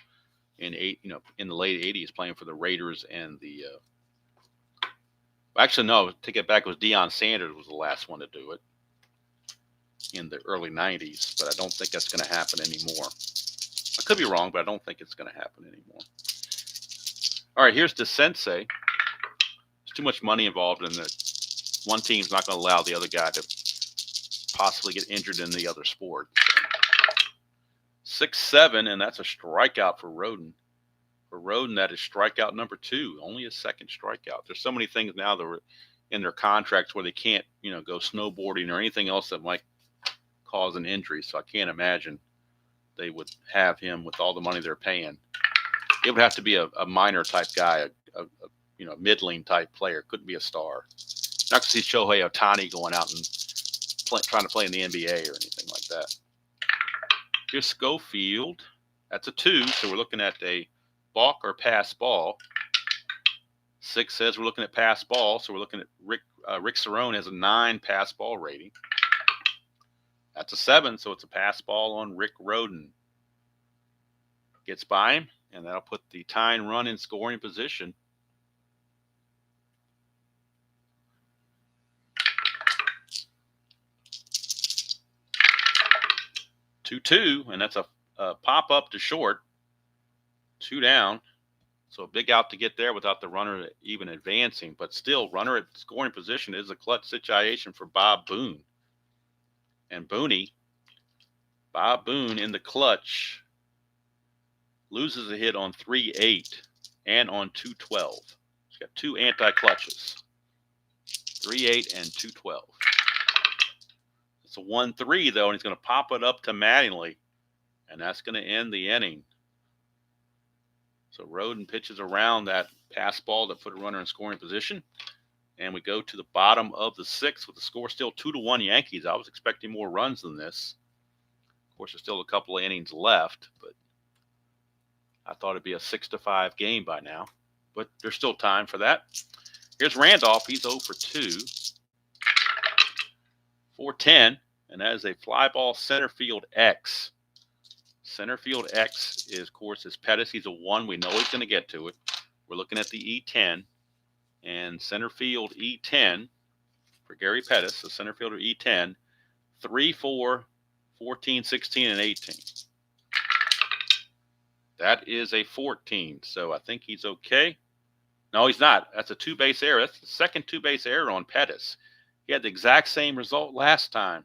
Speaker 1: in the late 80s, playing for the Raiders and the. Actually, no, take it back. It was Deion Sanders was the last one to do it in the early 90s. But I don't think that's going to happen anymore. I could be wrong, but I don't think it's going to happen anymore. All right, here's the Sensei. There's too much money involved in it. One team's not going to allow the other guy to possibly get injured in the other sport. 6-7, and that's a strikeout for Roden. For Roden, that is strikeout number 2. Only his second strikeout. There's so many things now that are in their contracts where they can't, go snowboarding or anything else that might cause an injury. So I can't imagine they would have him with all the money they're paying. It would have to be a minor type guy, a middling type player. Couldn't be a star. Not to see Shohei Ohtani going out and trying to play in the NBA or anything like that. Here's Schofield. That's a 2, so we're looking at a balk or pass ball. 6 says we're looking at pass ball, so we're looking at Rick Cerrone has a 9 pass ball rating. That's a 7, so it's a pass ball on Rick Roden. Gets by him. And that'll put the tying run in scoring position. Two, and that's a pop up to short. 2 down. So a big out to get there without the runner even advancing. But still, runner at scoring position is a clutch situation for Bob Boone. And Bob Boone in the clutch loses a hit on 3-8 and on 2-12. He's got 2 anti-clutches. 3-8 and 2-12. It's a 1-3, though, and he's going to pop it up to Mattingly, and that's going to end the inning. So Roden pitches around that pass ball to put a runner in scoring position, and we go to the bottom of the 6th with the score still 2-1 Yankees. I was expecting more runs than this. Of course, there's still a couple of innings left, but I thought it'd be a 6-5 game by now, but there's still time for that. Here's Randolph. He's 0 for 2. 4-10, and that is a fly ball center field X. Center field X is, of course, is Pettis. He's a 1. We know he's going to get to it. We're looking at the E10, and center field E10 for Gary Pettis, the center fielder E10, 3-4, 14, 16, and 18. That is a 14, so I think he's okay. No, he's not. That's a 2-base error. That's the second 2-base error on Pettis. He had the exact same result last time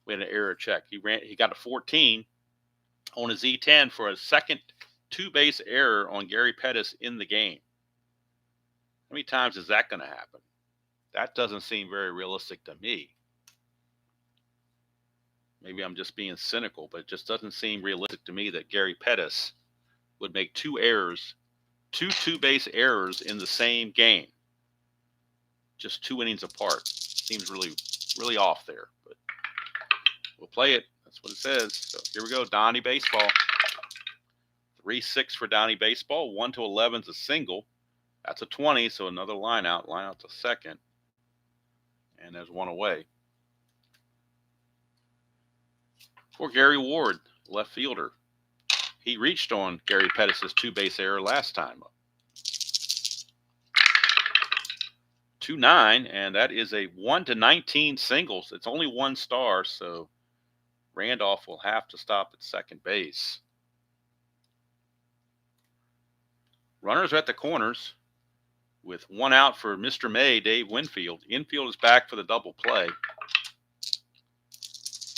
Speaker 1: we had an error check. He got a 14 on his E10 for a second 2-base error on Gary Pettis in the game. How many times is that going to happen? That doesn't seem very realistic to me. Maybe I'm just being cynical, but it just doesn't seem realistic to me that Gary Pettis would make 2 errors, 2-base errors in the same game, just 2 innings apart. Seems really off there, but we'll play it. That's what it says. So here we go. Donnie Baseball. 3-6 for Donnie Baseball. 1-11 is a single. That's a 20, so another line out. Line out to second, and there's 1 away. For Gary Ward, left fielder. He reached on Gary Pettis' 2-base error last time. 2-9, and that is a 1-19 singles. It's only 1 star, so Randolph will have to stop at second base. Runners are at the corners with 1 out for Mr. May, Dave Winfield. Infield is back for the double play.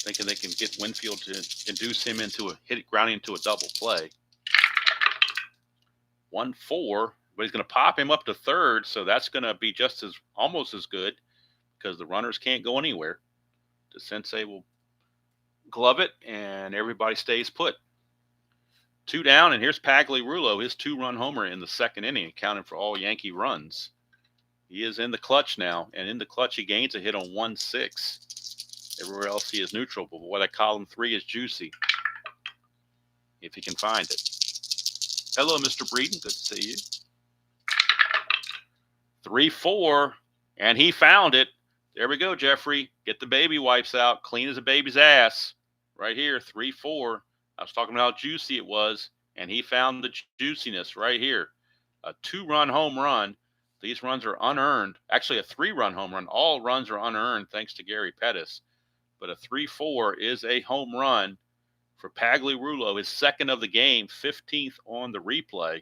Speaker 1: thinking they can get Winfield to induce him into grounding into a double play. 1-4, but he's going to pop him up to third, so that's going to be almost as good because the runners can't go anywhere. The Sensei will glove it, and everybody stays put. 2 down, and here's Pagliarulo, his 2-run homer in the second inning, accounting for all Yankee runs. He is in the clutch now, and in the clutch he gains a hit on 1-6. Everywhere else he is neutral, but boy, that column 3 is juicy if he can find it. Hello, Mr. Breeden. Good to see you. 3-4, and he found it. There we go, Jeffrey. Get the baby wipes out, clean as a baby's ass. Right here, 3-4. I was talking about how juicy it was, and he found the juiciness right here. A 2-run home run. These runs are unearned. Actually, a 3-run home run. All runs are unearned thanks to Gary Pettis. But a 3-4 is a home run for Pagliarulo, his second of the game, 15th on the replay.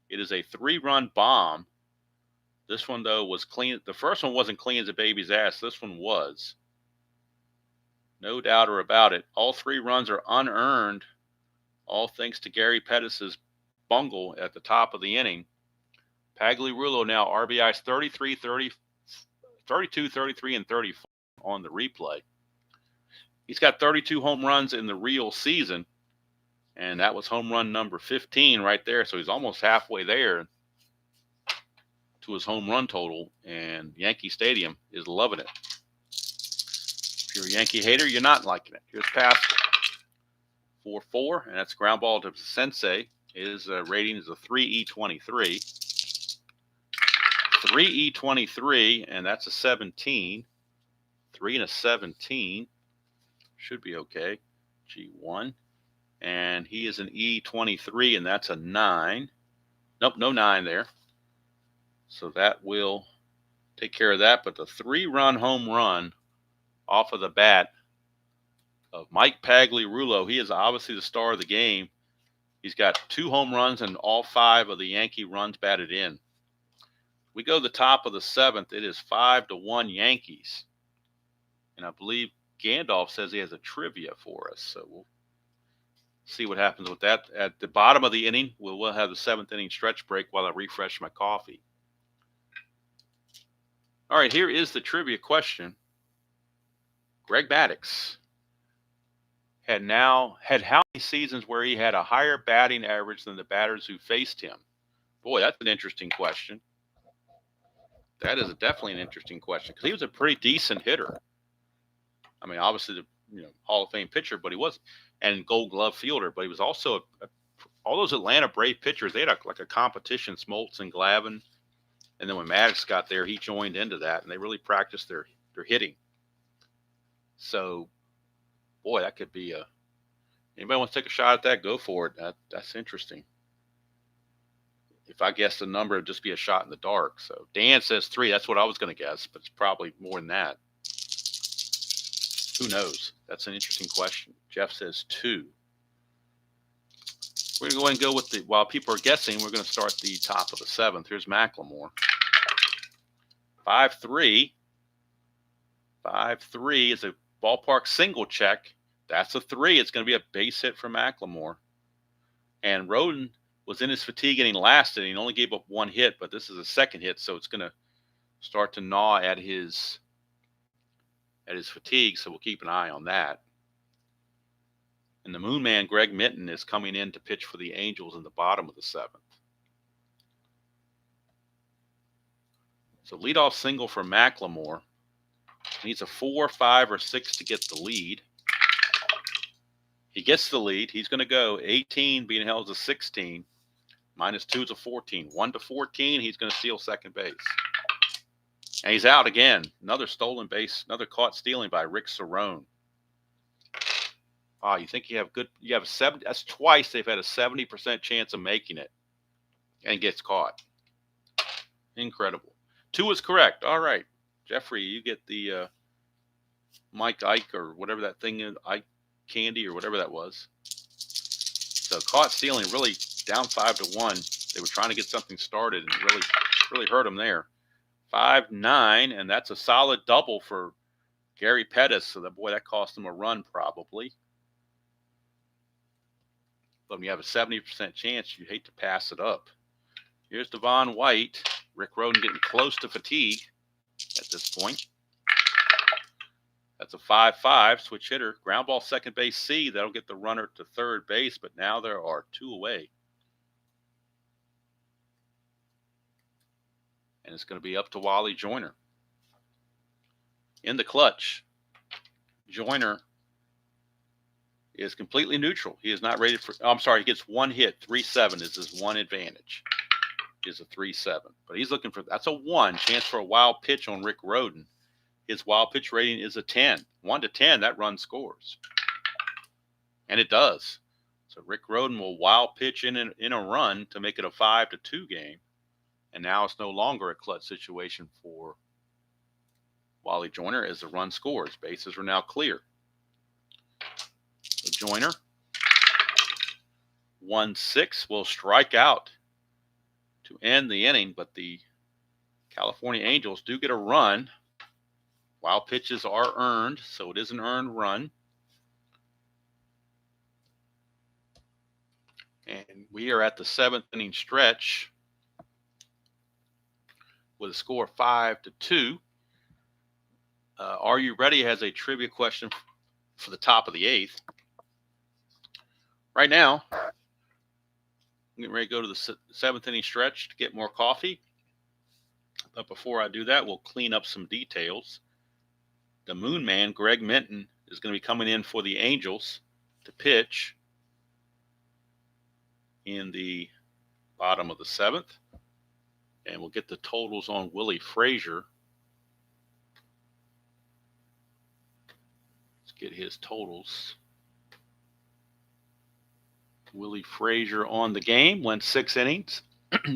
Speaker 1: It is a 3-run bomb. This one, though, was clean. The first one wasn't clean as a baby's ass. This one was. No doubt about it. All 3 runs are unearned, all thanks to Gary Pettis' bungle at the top of the inning. Pagliarulo now RBIs 33, 30, 32, 33, and 34 on the replay. He's got 32 home runs in the real season, and that was home run number 15 right there. So he's almost halfway there to his home run total, and Yankee Stadium is loving it. If you're a Yankee hater, you're not liking it. Here's past 4-4, and that's ground ball to Sensei. His rating is a 3E23. 3E23, and that's a 17. 3 and a 17. Should be okay. G1. And he is an E23, and that's a 9. Nope, no 9 there. So that will take care of that. But the 3-run home run off of the bat of Mike Pagliarulo, he is obviously the star of the game. He's got 2 home runs and all 5 of the Yankee runs batted in. We go to the top of the 7th. It is 5-1 Yankees. And I believe Gandalf says he has a trivia for us. So we'll see what happens with that. At the bottom of the inning, we'll have the 7th inning stretch break while I refresh my coffee. All right, here is the trivia question. Greg Maddux had how many seasons where he had a higher batting average than the batters who faced him? Boy, that's an interesting question. That is definitely an interesting question because he was a pretty decent hitter. I mean, obviously the Hall of Fame pitcher, but he was, and Gold Glove fielder, but he was also all those Atlanta Brave pitchers. They had a competition, Smoltz and Glavine, and then when Maddux got there, he joined into that, and they really practiced their hitting. So, boy, that could be anybody wants to take a shot at that, go for it. That's interesting. If I guess the number, it'd just be a shot in the dark. So Dan says 3. That's what I was going to guess, but it's probably more than that. Who knows? That's an interesting question. Jeff says 2. We're going to go ahead and go with while people are guessing, we're going to start the top of the 7th. Here's Macklemore. 5-3. 5-3 is a ballpark single check. That's a 3. It's going to be a base hit for Macklemore. And Roden was in his fatigue inning last inning. He only gave up 1 hit, but this is a second hit, so it's going to start to gnaw at his fatigue, so we'll keep an eye on that. And the Moon Man, Greg Minton, is coming in to pitch for the Angels in the bottom of the 7th. So leadoff single for Macklemore. Needs a 4, 5, or 6 to get the lead. He gets the lead. He's going to go 18 being held as a 16. -2 is a 14. 1-14, he's going to steal second base. And he's out again. Another stolen base, another caught stealing by Rick Cerrone. Wow, you think you have a 70, that's twice they've had a 70% chance of making it and gets caught. Incredible. 2 is correct. All right. Jeffrey, you get the Mike Ike or whatever that thing is, Ike Candy or whatever that was. So caught stealing, really down 5-1. They were trying to get something started and really hurt them there. 5-9, and that's a solid double for Gary Pettis, so that cost him a run probably. But when you have a 70% chance, you hate to pass it up. Here's Devon White. Rick Rhoden getting close to fatigue at this point. That's a 5-5 switch hitter. Ground ball second base C. That'll get the runner to third base, but now there are 2 away. And it's going to be up to Wally Joyner. In the clutch, Joyner is completely neutral. He is not rated for, he gets 1 hit. 3-7 is his one advantage. Is a 3-7. But he's looking for, that's a 1 chance for a wild pitch on Rick Rhoden. His wild pitch rating is a 10. 1 to 10, that run scores. And it does. So Rick Rhoden will wild pitch in a run to make it a 5-2 game. And now it's no longer a clutch situation for Wally Joyner as the run scores. Bases are now clear. So Joyner, 1-6, will strike out to end the inning, but the California Angels do get a run. Wild pitches are earned, so it is an earned run. And we are at the 7th inning stretch with a score of 5-2. Are You Ready has a trivia question for the top of the 8th. Right now, I'm getting ready to go to the 7th inning stretch to get more coffee. But before I do that, we'll clean up some details. The Moon Man, Greg Minton, is going to be coming in for the Angels to pitch in the bottom of the 7th. And we'll get the totals on Willie Frazier. Let's get his totals. Willie Frazier on the game, went 6 innings,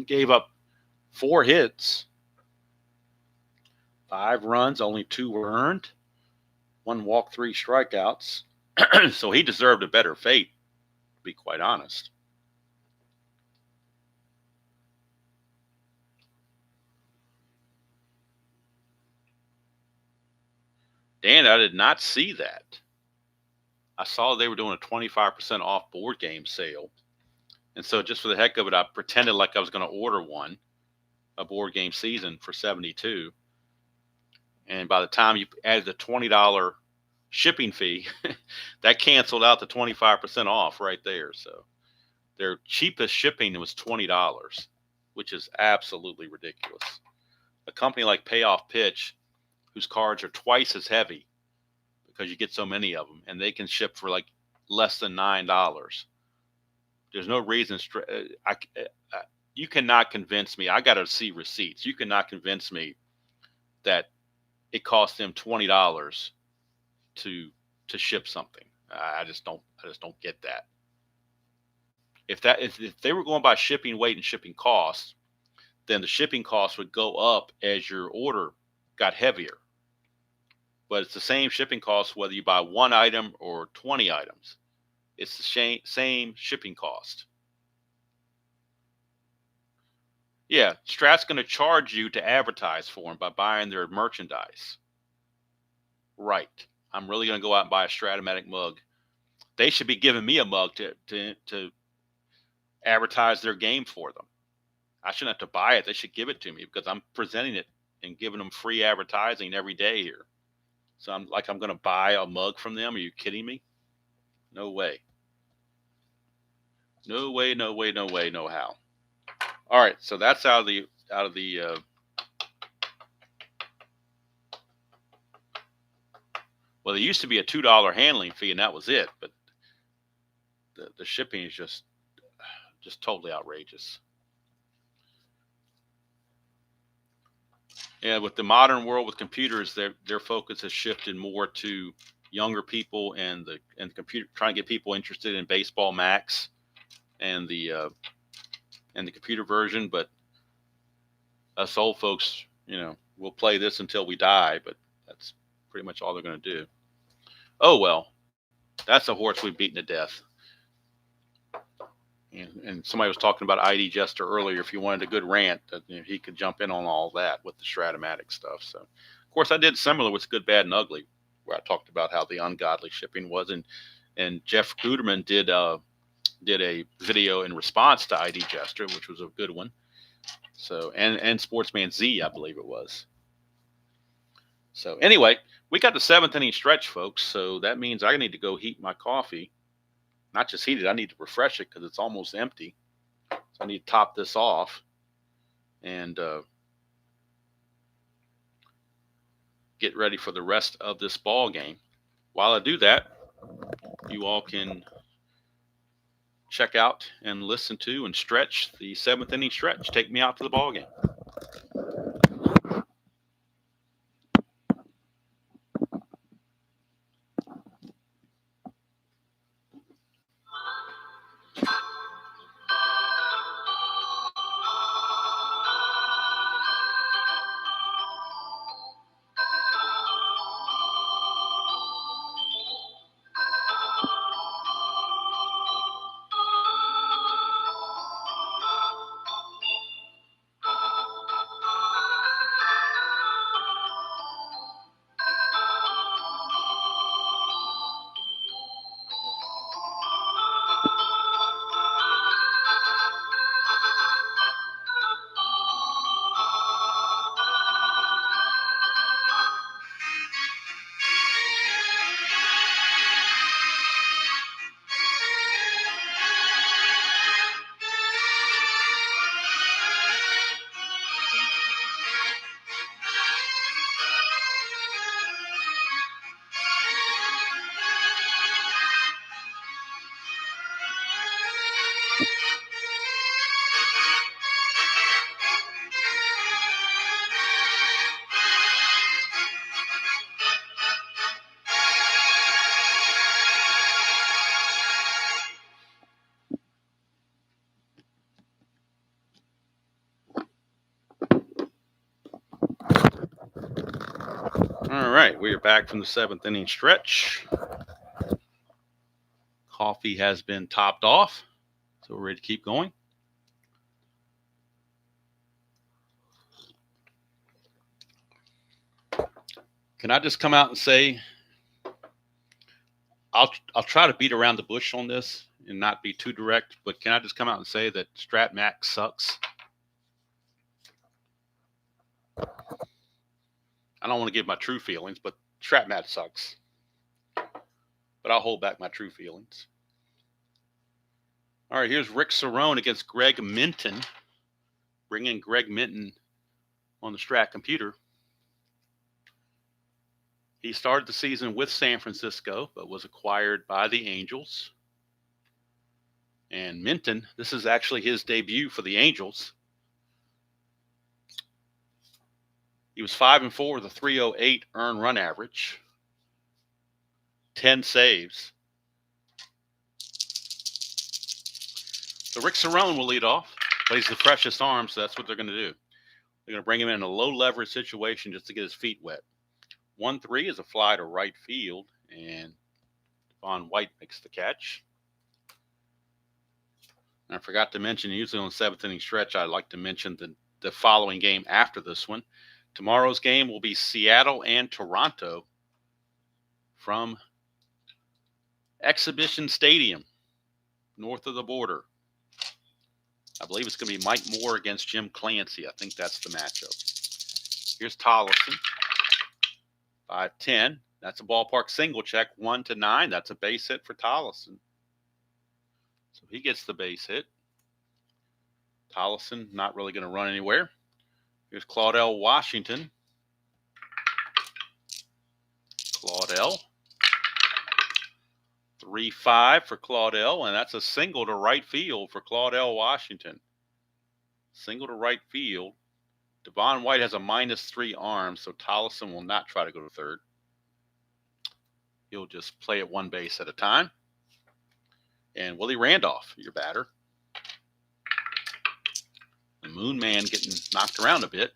Speaker 1: gave up 4 hits, 5 runs, only 2 were earned, 1 walk, 3 strikeouts. So he deserved a better fate, to be quite honest. Dan, I did not see that. I saw they were doing a 25% off board game sale. And so just for the heck of it, I pretended like I was going to order one, a board game season for $72. And by the time you added the $20 shipping fee, that canceled out the 25% off right there. So their cheapest shipping was $20, which is absolutely ridiculous. A company like Payoff Pitch, whose cards are twice as heavy because you get so many of them, and they can ship for like less than $9. There's no reason. You cannot convince me. I got to see receipts. You cannot convince me that it cost them $20 to ship something. I just don't get that. If they were going by shipping weight and shipping costs, then the shipping costs would go up as your order got heavier. But it's the same shipping cost whether you buy 1 item or 20 items. It's the same shipping cost. Yeah, Strat's going to charge you to advertise for them by buying their merchandise. Right. I'm really going to go out and buy a Strat-O-Matic mug. They should be giving me a mug to advertise their game for them. I shouldn't have to buy it. They should give it to me because I'm presenting it and giving them free advertising every day here. So I'm going to buy a mug from them. Are you kidding me? No way. No way, no way, no way, no how. All right, so that's out of the well, there used to be a $2 handling fee, and that was it. But the shipping is just totally outrageous. Yeah, with the modern world with computers, their focus has shifted more to younger people and the computer, trying to get people interested in Baseball Max and the computer version. But us old folks, we'll play this until we die. But that's pretty much all they're going to do. Oh well, that's a horse we've beaten to death. And somebody was talking about ID Jester earlier. If you wanted a good rant, he could jump in on all that with the Strat-O-Matic stuff. So, of course, I did similar with Good, Bad, and Ugly. where I talked about how the ungodly shipping was, and Jeff Guterman did a video in response to ID Jester, which was a good one. So and Sportsman Z, I believe it was. So anyway, we got the 7th inning stretch, folks. So that means I need to go heat my coffee. Not just heat it, I need to refresh it because it's almost empty. So I need to top this off and get ready for the rest of this ball game. While I do that, you all can check out and listen to and stretch the 7th inning stretch. Take me out to the ball game. All right, we are back from the 7th inning stretch. Coffee has been topped off, so we're ready to keep going. Can I just come out and say, I'll try to beat around the bush on this and not be too direct, but can I just come out and say that Strat-O-Matic sucks? I don't want to give my true feelings, but Strat-O-Matic sucks. But I'll hold back my true feelings. All right, here's Rick Cerrone against Greg Minton. Bring in Greg Minton on the Strat computer. He started the season with San Francisco, but was acquired by the Angels. And Minton, this is actually his debut for the Angels. He was 5-4 with a 3.08 earned run average, 10 saves. So Rick Cerrone will lead off. Plays the freshest arm, so that's what they're going to do. They're going to bring him in a low leverage situation just to get his feet wet. 1-3 is a fly to right field, and Devon White makes the catch. And I forgot to mention, usually on the 7th inning stretch, I like to mention the following game after this one. Tomorrow's game will be Seattle and Toronto from Exhibition Stadium, north of the border. I believe it's going to be Mike Moore against Jim Clancy. I think that's the matchup. Here's Tollefson, 5-10. That's a ballpark single check, 1-9. That's a base hit for Tollefson. So he gets the base hit. Tollefson not really going to run anywhere. Here's Claudell Washington. Claudell. 3-5 for Claudell, and that's a single to right field for Claudell Washington. Single to right field. Devon White has a -3 arm, so Tollefson will not try to go to third. He'll just play it one base at a time. And Willie Randolph, your batter. The Moon Man getting knocked around a bit.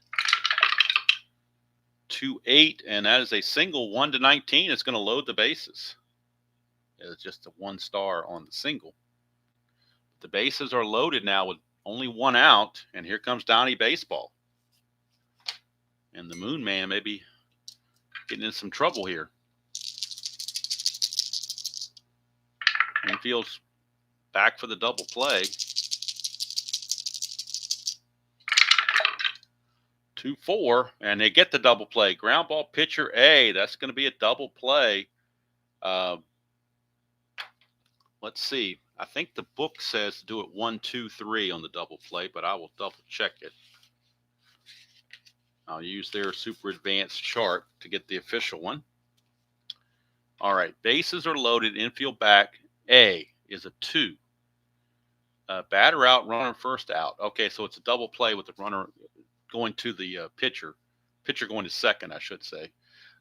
Speaker 1: 2-8, and that is a single, 1-19. It's going to load the bases. It's just a 1 star on the single. The bases are loaded now with only 1 out, and here comes Donnie Baseball. And the Moon Man may be getting in some trouble here. Infield's back for the double play. 2-4, and they get the double play. Ground ball pitcher A. That's going to be a double play. Let's see. I think the book says to do it 1, 2, 3 on the double play, but I will double check it. I'll use their super advanced chart to get the official one. All right, bases are loaded. Infield back A is a 2. Batter out, runner first out. Okay, so it's a double play with the runner going to the pitcher going to second, I should say.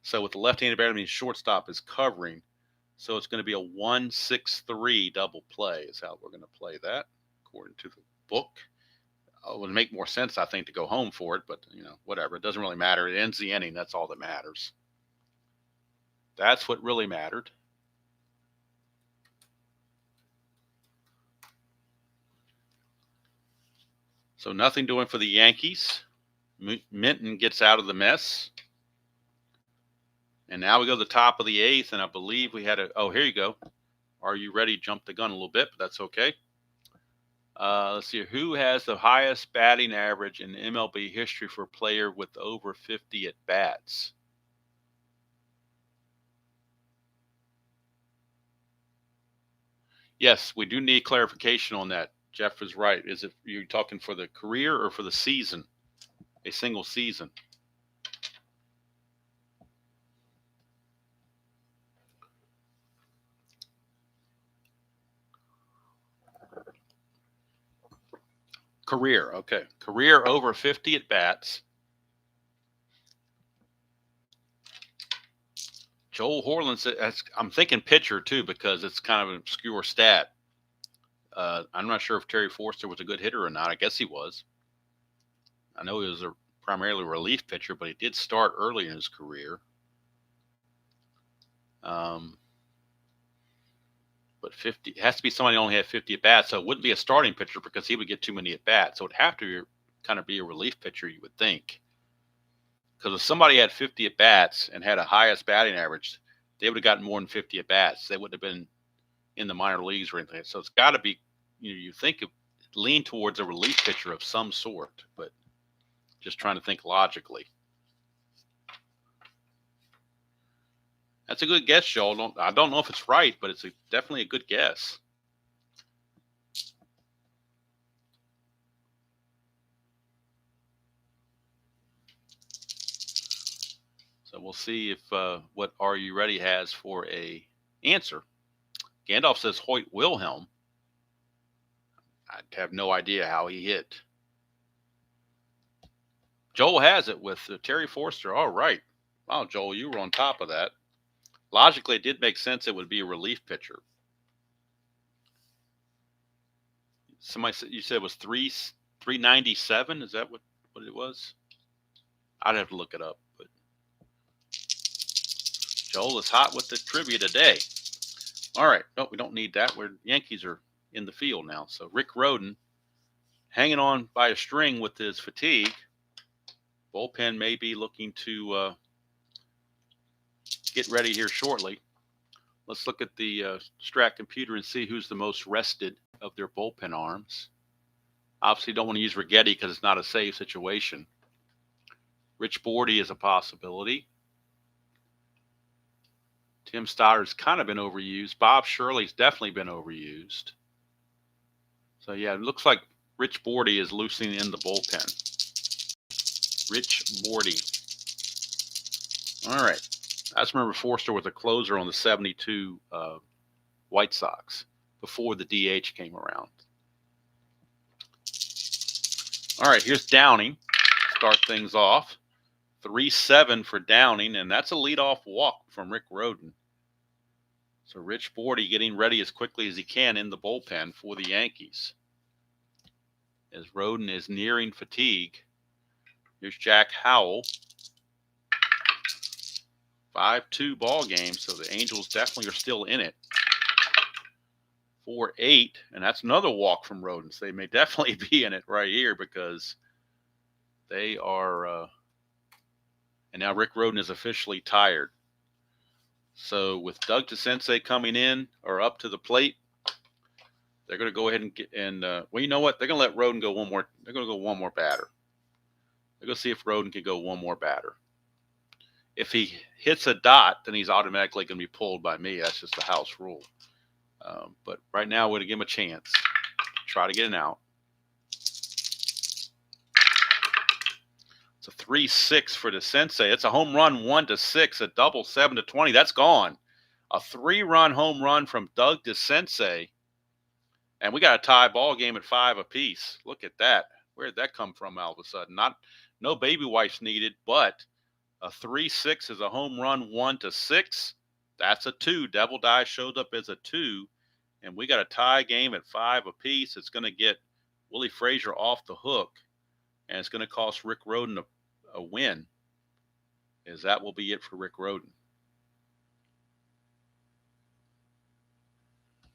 Speaker 1: So with the left-handed batter, means shortstop is covering. So it's going to be a 1-6-3 double play is how we're going to play that, according to the book. It would make more sense, I think, to go home for it, but, whatever. It doesn't really matter. It ends the inning. That's all that matters. That's what really mattered. So nothing doing for the Yankees. Minton gets out of the mess. And now we go to the top of the 8th, and I believe we had here you go. Are you ready? Jumped the gun a little bit, but that's okay. Let's see. Who has the highest batting average in MLB history for a player with over 50 at-bats? Yes, we do need clarification on that. Jeff is right. Is it you're talking for the career or for the season? A single season? Career, okay. Career over 50 at-bats. Joel Horland said, I'm thinking pitcher too, because it's kind of an obscure stat. I'm not sure if Terry Forster was a good hitter or not. I guess he was. I know he was a primarily relief pitcher, but he did start early in his career. But 50, it has to be somebody who only had 50 at-bats, so it wouldn't be a starting pitcher because he would get too many at-bats. So it would have to kind of be a relief pitcher, you would think. Because if somebody had 50 at-bats and had a highest batting average, they would have gotten more than 50 at-bats. They wouldn't have been in the minor leagues or anything. So it's got to be, you think lean towards a relief pitcher of some sort, but just trying to think logically. That's a good guess, Joel. I don't know if it's right, but it's definitely a good guess. So we'll see if what Are You Ready has for a answer. Gandalf says Hoyt Wilhelm. I have no idea how he hit. Joel has it with Terry Forster. All right. Wow, Joel, you were on top of that. Logically, it did make sense it would be a relief pitcher. Somebody said, you said it was 397? Is that what it was? I'd have to look it up. But Joel is hot with the trivia today. All right. No, we don't need that. Yankees are in the field now. So Rick Rhoden hanging on by a string with his fatigue. Bullpen may be looking to get ready here shortly. Let's look at the Strat computer and see who's the most rested of their bullpen arms. Obviously, don't want to use Righetti because it's not a safe situation. Rich Bordy is a possibility. Tim Stotter's kind of been overused. Bob Shirley's definitely been overused. So, yeah, it looks like Rich Bordy is loosening in the bullpen. Rich Bordy. All right. I just remember Forster was a closer on the 72 White Sox before the DH came around. All right, here's Downing. Start things off. 3-7 for Downing, and that's a leadoff walk from Rick Rhoden. So Rich Bordy getting ready as quickly as he can in the bullpen for the Yankees. As Rhoden is nearing fatigue. Here's Jack Howell. 5-2 ball game, so the Angels definitely are still in it. 4-8, and that's another walk from Rhoden. So they may definitely be in it right here because they are. And now Rick Rhoden is officially tired. So with Doug DeCinces coming in or up to the plate, They're going to go ahead and get, and well, you know what? They're going to let Roden go one more. They're going to go one more batter. They're going to see if Roden can go one more batter. If he hits a dot, then he's automatically going to be pulled by me. That's just the house rule. But right now, we're going to give him a chance. Try to get an out. It's a 3-6 for the Sensei. It's a home run 1-6, a double 7-20. That's gone. A 3-run home run from Doug DeSensei. And we got a tie ball game at 5 apiece. Look at that. Where did that come from all of a sudden? No baby wipes needed, but a 3-6 is a home run 1-6. That's a 2. Devil Die showed up as a 2. And we got a tie game at 5 apiece. It's going to get Willie Frazier off the hook. And it's going to cost Rick Roden a win. As that will be it for Rick Roden.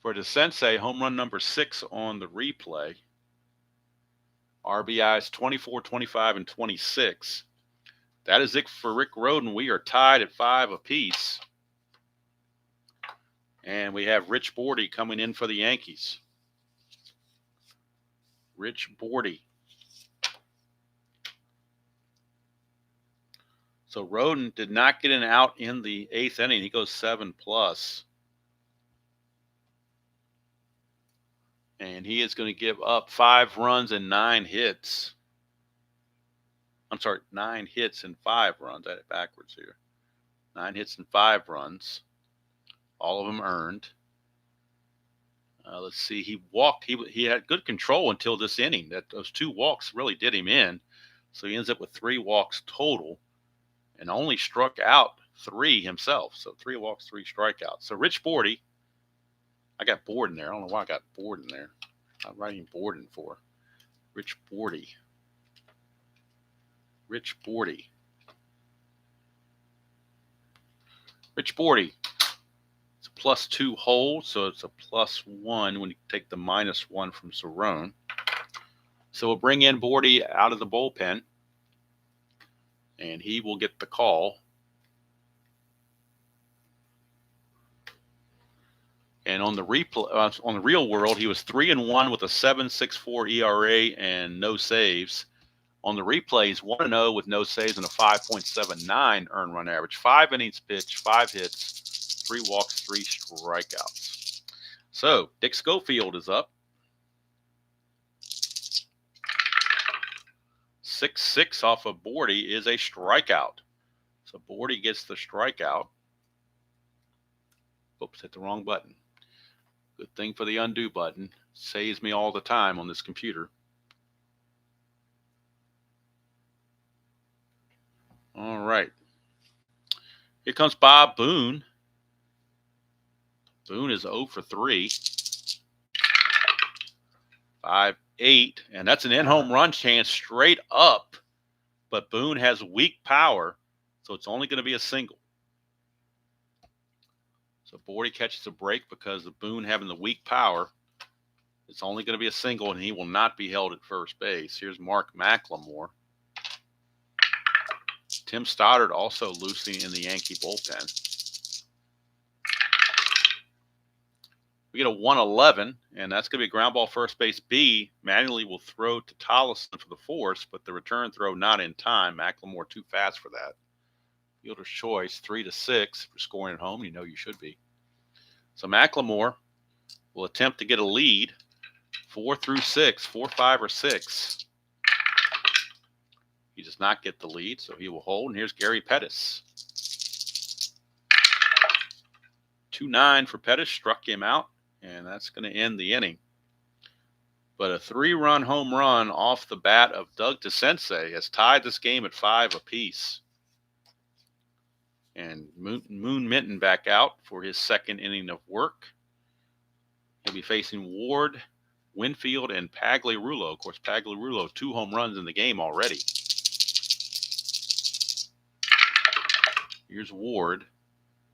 Speaker 1: For the Sensei, home run number 6 on the replay. RBIs 24, 25, and 26. That is it for Rick Roden. We are tied at 5 apiece. And we have Rich Bordy coming in for the Yankees. Rich Bordy. So Roden did not get an out in the 8th inning. He goes 7+. And he is going to give up 5 runs and 9 hits. I'm sorry, 9 hits and 5 runs. I had it backwards here. 9 hits and 5 runs. All of them earned. Let's see. He walked. He had good control until this inning. Those 2 walks really did him in. So he ends up with 3 walks total and only struck out 3 himself. So 3 walks, 3 strikeouts. So Rich Bordy. I got Borden there. I don't know why I got Borden there. I'm writing Borden for Rich Bordy. Rich Bordy. Rich Bordy. It's a +2 hold, so it's a +1 when you take the -1 from Cerrone. So we'll bring in Bordy out of the bullpen, and he will get the call. And on the replay, on the real world, he was 3-1 with a 7.64 ERA and no saves. On the replays, 1-0 with no saves and a 5.79 earned run average. 5 innings pitched, 5 hits, 3 walks, 3 strikeouts. So Dick Schofield is up. 6-6 off of Bordy is a strikeout. So Bordy gets the strikeout. Oops, hit the wrong button. Good thing for the undo button. Saves me all the time on this computer. All right. Here comes Bob Boone. Boone is 0 for 3. 5-8. And that's an in-home run chance straight up. But Boone has weak power, so it's only going to be a single. So Bordy catches a break because of Boone having the weak power. It's only going to be a single, and he will not be held at first base. Here's Mark McLemore. Tim Stoddard also loosely in the Yankee bullpen. We get a 1-11, and that's going to be a ground ball first base B. Manually will throw to Tollison for the force, but the return throw not in time. McLemore too fast for that. Fielder's choice, 3-6 for scoring at home. You know you should be. So McLemore will attempt to get a lead, 4 through 6, 4, 5, or 6. He does not get the lead, so he will hold. And here's Gary Pettis. 2-9 for Pettis, struck him out, and that's going to end the inning. But a 3-run home run off the bat of Doug DeSensei has tied this game at 5 apiece. And Moon Minton back out for his second inning of work. He'll be facing Ward, Winfield, and Pagliarulo. Of course, Pagliarulo, 2 home runs in the game already. Here's Ward,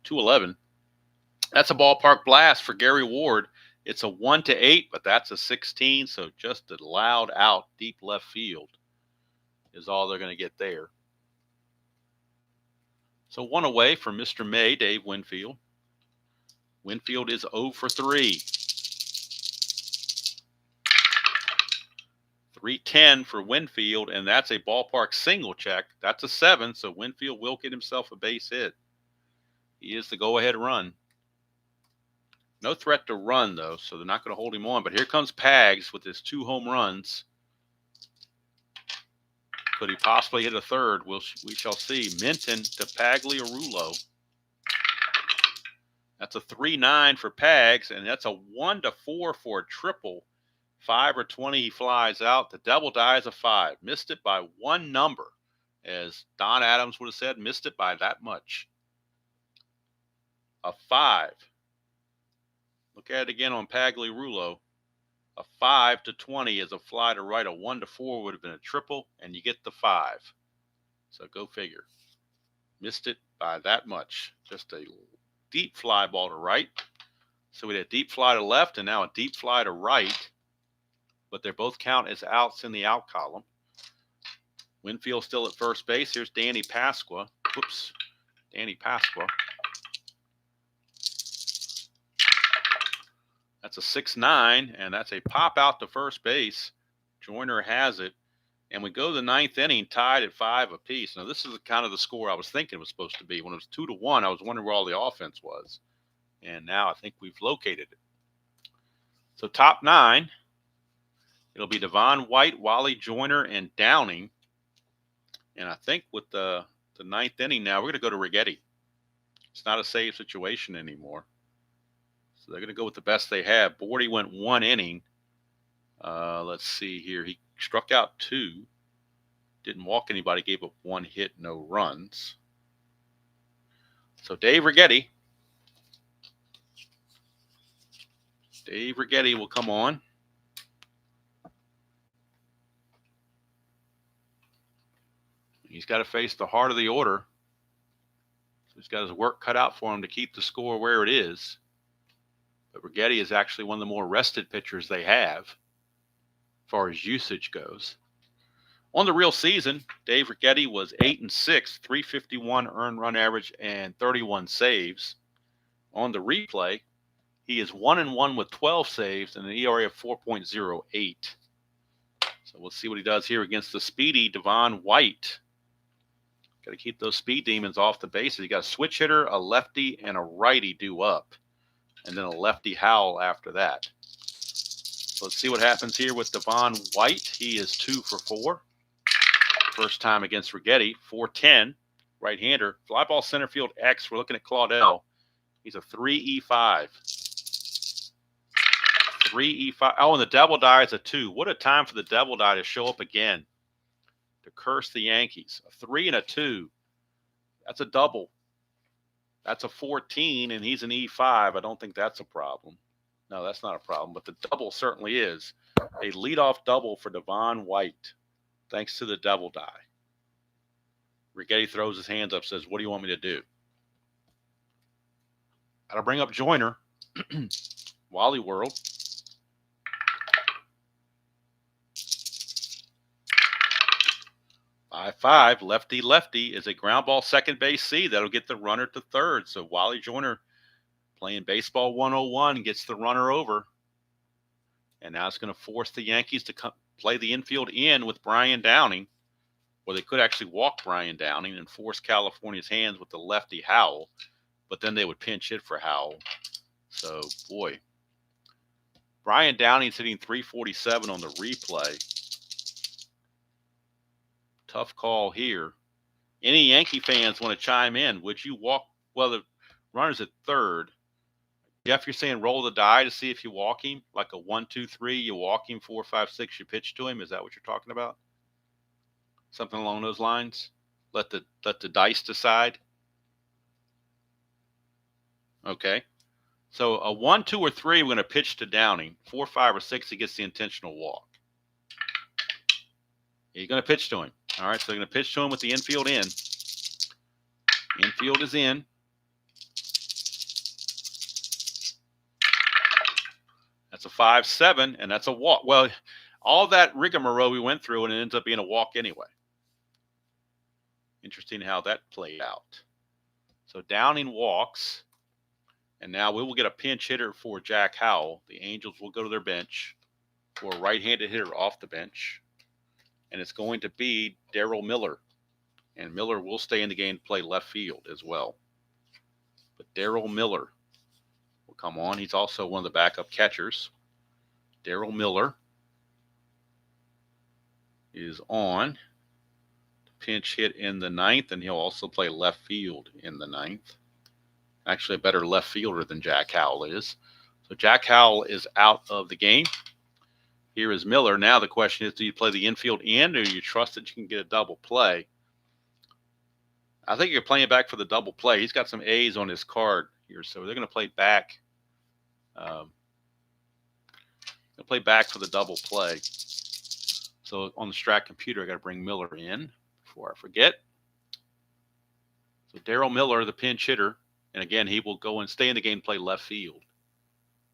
Speaker 1: 2-11. That's a ballpark blast for Gary Ward. It's a 1-8, but that's a 16, so just a loud out deep left field is all they're going to get there. So 1 away from Mr. May, Dave Winfield. Winfield is 0 for 3. 310 for Winfield, and that's a ballpark single check. That's a 7, so Winfield will get himself a base hit. He is the go-ahead run. No threat to run, though, so they're not going to hold him on. But here comes Pags with his 2 home runs. Could he possibly hit a third? We shall see. Minton to Pagliarulo. That's a 3-9 for Pags, and that's a 1-4 for a triple. 5 or 20, he flies out. The double die is a 5. Missed it by 1 number. As Don Adams would have said, missed it by that much. A 5. Look at it again on Pagliarulo. A 5 to 20 is a fly to right. A 1 to 4 would have been a triple, and you get the 5. So go figure. Missed it by that much. Just a deep fly ball to right. So we had a deep fly to left and now a deep fly to right. But they both count as outs in the out column. Winfield still at first base. Here's Danny Pasqua. Whoops. Danny Pasqua. That's a 6-9, and that's a pop out to first base. Joyner has it. And we go to the 9th inning, tied at 5 apiece. Now, this is kind of the score I was thinking it was supposed to be. When it was 2-1, I was wondering where all the offense was. And now I think we've located it. So top 9, it'll be Devon White, Wally Joyner, and Downing. And I think with the 9th inning now, we're going to go to Righetti. It's not a save situation anymore. So they're going to go with the best they have. Bordy went 1 inning. Let's see here. He struck out 2. Didn't walk anybody. Gave up 1 hit, no runs. So Dave Righetti. Dave Righetti will come on. He's got to face the heart of the order. So he's got his work cut out for him to keep the score where it is. But Righetti is actually one of the more rested pitchers they have as far as usage goes. On the real season, Dave Righetti was 8-6, 351 earned run average, and 31 saves. On the replay, he is 1-1 with 12 saves and an ERA of 4.08. So we'll see what he does here against the speedy Devon White. Got to keep those speed demons off the bases. You got a switch hitter, a lefty, and a righty due up. And then a lefty howl after that. So let's see what happens here with Devon White. He is 2 for 4. First time against Righetti. 410. Right-hander. Fly ball center field X. We're looking at Claudel. He's a 3-E5. 3-E5. Oh, and the double die is a 2. What a time for the double die to show up again. To curse the Yankees. A 3 and a 2. That's a double. That's a 14, and he's an E5. I don't think that's a problem. No, that's not a problem, but the double certainly is. A leadoff double for Devon White, thanks to the double die. Righetti throws his hands up, says, what do you want me to do? Got to bring up Joyner. Wally World. 5-5, lefty is a ground ball second base C. That'll get the runner to third. So Wally Joyner playing baseball 101 gets the runner over. And now it's going to force the Yankees to play the infield in with Brian Downing. Or they could actually walk Brian Downing and force California's hands with the lefty Howell. But then they would pinch hit for Howell. So, boy. Brian Downing's hitting 347 on the replay. Tough call here. Any Yankee fans want to chime in? Would you walk? Well, the runner's at third. Jeff, you're saying roll the die to see if you walk him? Like a 1, 2, 3, you walk him, 4, 5, 6, you pitch to him? Is that what you're talking about? Something along those lines? Let the dice decide? Okay. So a 1, 2, or 3, we're going to pitch to Downing. 4, 5, or 6, he gets the intentional walk. You're going to pitch to him. All right, so they're going to pitch to him with the infield in. Infield is in. That's a 5-7, and that's a walk. Well, all that rigmarole we went through, and it ends up being a walk anyway. Interesting how that played out. So Downing walks, and now we will get a pinch hitter for Jack Howell. The Angels will go to their bench for a right-handed hitter off the bench. and it's going to be Darryl Miller. And Miller will stay in the game to play left field as well. But Darryl Miller will come on. He's also one of the backup catchers. Darryl Miller is on. Pinch hit in the ninth, and he'll also play left field in the ninth. Actually, a better left fielder than Jack Howell is. So Jack Howell is out of the game. Here is Miller. Now the question is, do you play the infield in, or do you trust that you can get a double play? I think you're playing back for the double play. He's got some A's on his card here, so they're going to play back. They'll play back for the double play. So on the Strat computer, I got to bring Miller in before I forget. So Darryl Miller, the pinch hitter, and again, he will go and stay in the game and play left field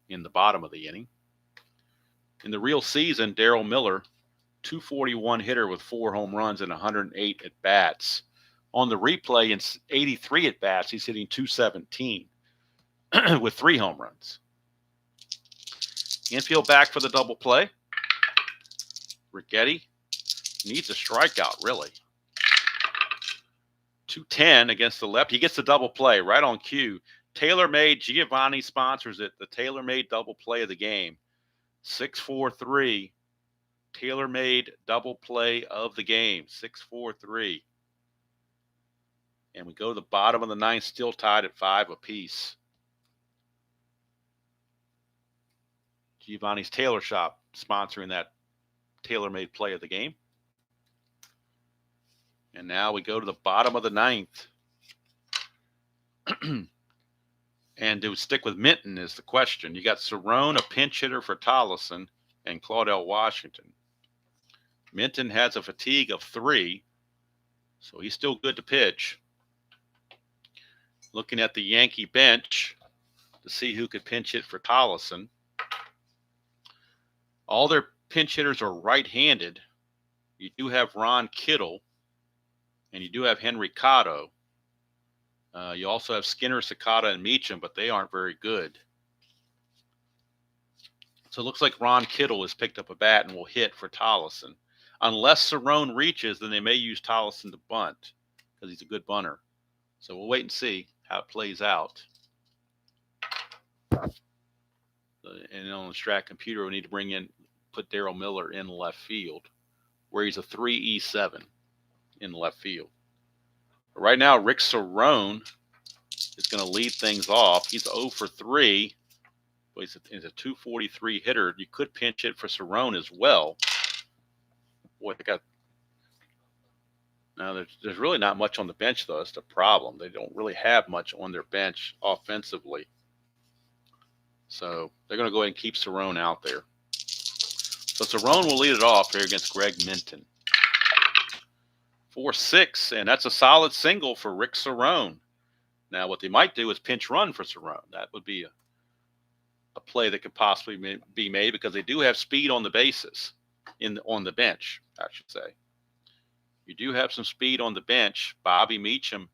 Speaker 1: in the bottom of the inning. In the real season, Darryl Miller, 241 hitter with 4 home runs and 108 at bats. On the replay, in 83 at bats, he's hitting 217 with 3 home runs. Infield back for the double play. Rigetti needs a strikeout, really. 210 against the left. He gets the double play right on cue. TaylorMade, Giovanni sponsors it. The TaylorMade double play of the game. 6-4-3. TaylorMade double play of the game. 6-4-3. And we go to the bottom of the ninth, still tied at 5 apiece. Giovanni's Tailor Shop sponsoring that TaylorMade play of the game. And now we go to the bottom of the ninth. And to stick with Minton is the question. You got Cerrone, a pinch hitter for Tollison, and Claudell Washington. Minton has a fatigue of 3, so he's still good to pitch. Looking at the Yankee bench to see who could pinch hit for Tollison. All their pinch hitters are right-handed. You do have Ron Kittle, and you do have Henry Cotto. You also have Skinner, Sakata, and Meacham, but they aren't very good. So it looks like Ron Kittle has picked up a bat and will hit for Tollison. Unless Cerrone reaches, then they may use Tollison to bunt because he's a good bunter. So we'll wait and see how it plays out. And on the Strat computer, we need to put Darryl Miller in left field, where he's a 3E7 in left field. But right now, Rick Cerrone is going to lead things off. He's 0 for 3. But he's a 243 hitter. You could pinch it for Cerrone as well. Boy, they got. Now, there's really not much on the bench, though. That's the problem. They don't really have much on their bench offensively. So they're going to go ahead and keep Cerrone out there. So Cerrone will lead it off here against Greg Minton. 4-6, and that's a solid single for Rick Cerrone. Now, what they might do is pinch run for Cerrone. That would be a play that could possibly be made because they do have speed on the bases, on the bench, I should say. You do have some speed on the bench. Bobby Meacham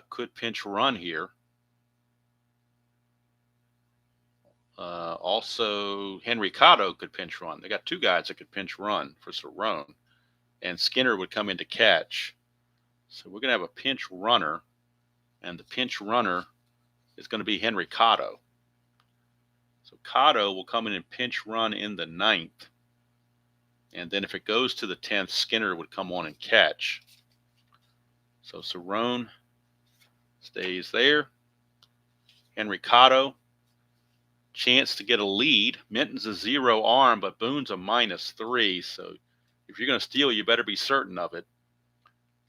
Speaker 1: could pinch run here. Also, Henry Cotto could pinch run. They got 2 guys that could pinch run for Cerrone. And Skinner would come in to catch. So we're going to have a pinch runner. And the pinch runner is going to be Henry Cotto. So Cotto will come in and pinch run in the 9th. And then if it goes to the 10th, Skinner would come on and catch. So Cerrone stays there. Henry Cotto, chance to get a lead. Minton's a 0 arm, but Boone's a -3. So if you're going to steal, you better be certain of it.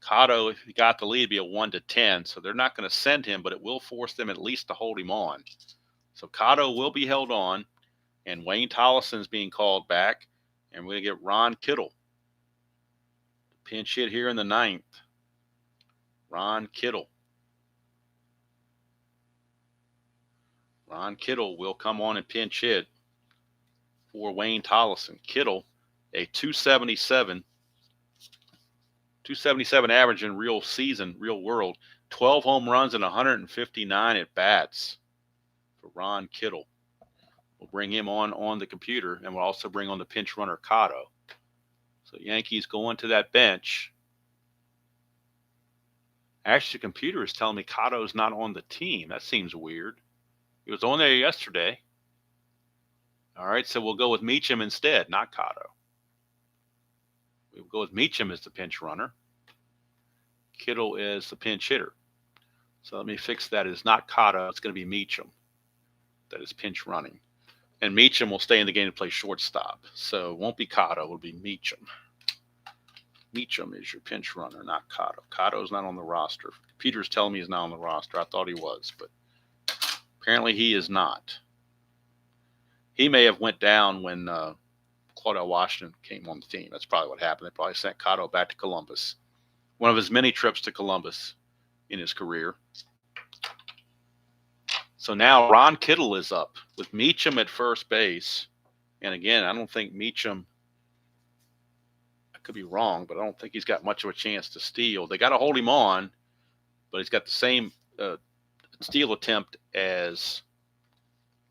Speaker 1: Cotto, if he got the lead, it'd be a 1-10. So they're not going to send him, but it will force them at least to hold him on. So Cotto will be held on, and Wayne Tollison's being called back. And we're going to get Ron Kittle. Pinch hit here in the 9th. Ron Kittle. Ron Kittle will come on and pinch hit for Wayne Tollison. Kittle, a 277 average in real season, real world. 12 home runs and 159 at bats for Ron Kittle. We'll bring him on the computer, and we'll also bring on the pinch runner Cotto. So Yankees going to that bench. Actually, the computer is telling me Cotto's not on the team. That seems weird. He was on there yesterday. All right, so we'll go with Meacham instead, not Cotto. We'll go with Meacham as the pinch runner. Kittle is the pinch hitter. So let me fix that. It's not Cotto. It's going to be Meacham that is pinch running. And Meacham will stay in the game to play shortstop. So it won't be Cotto. It will be Meacham. Meacham is your pinch runner, not Cotto. Cotto's not on the roster. Peter's telling me he's not on the roster. I thought he was, but apparently he is not. He may have went down when Claudell Washington came on the team. That's probably what happened. They probably sent Cotto back to Columbus. One of his many trips to Columbus in his career. So now Ron Kittle is up with Meacham at first base. And again, I don't think Meacham, I could be wrong, but I don't think he's got much of a chance to steal. They got to hold him on, but he's got the same steal attempt as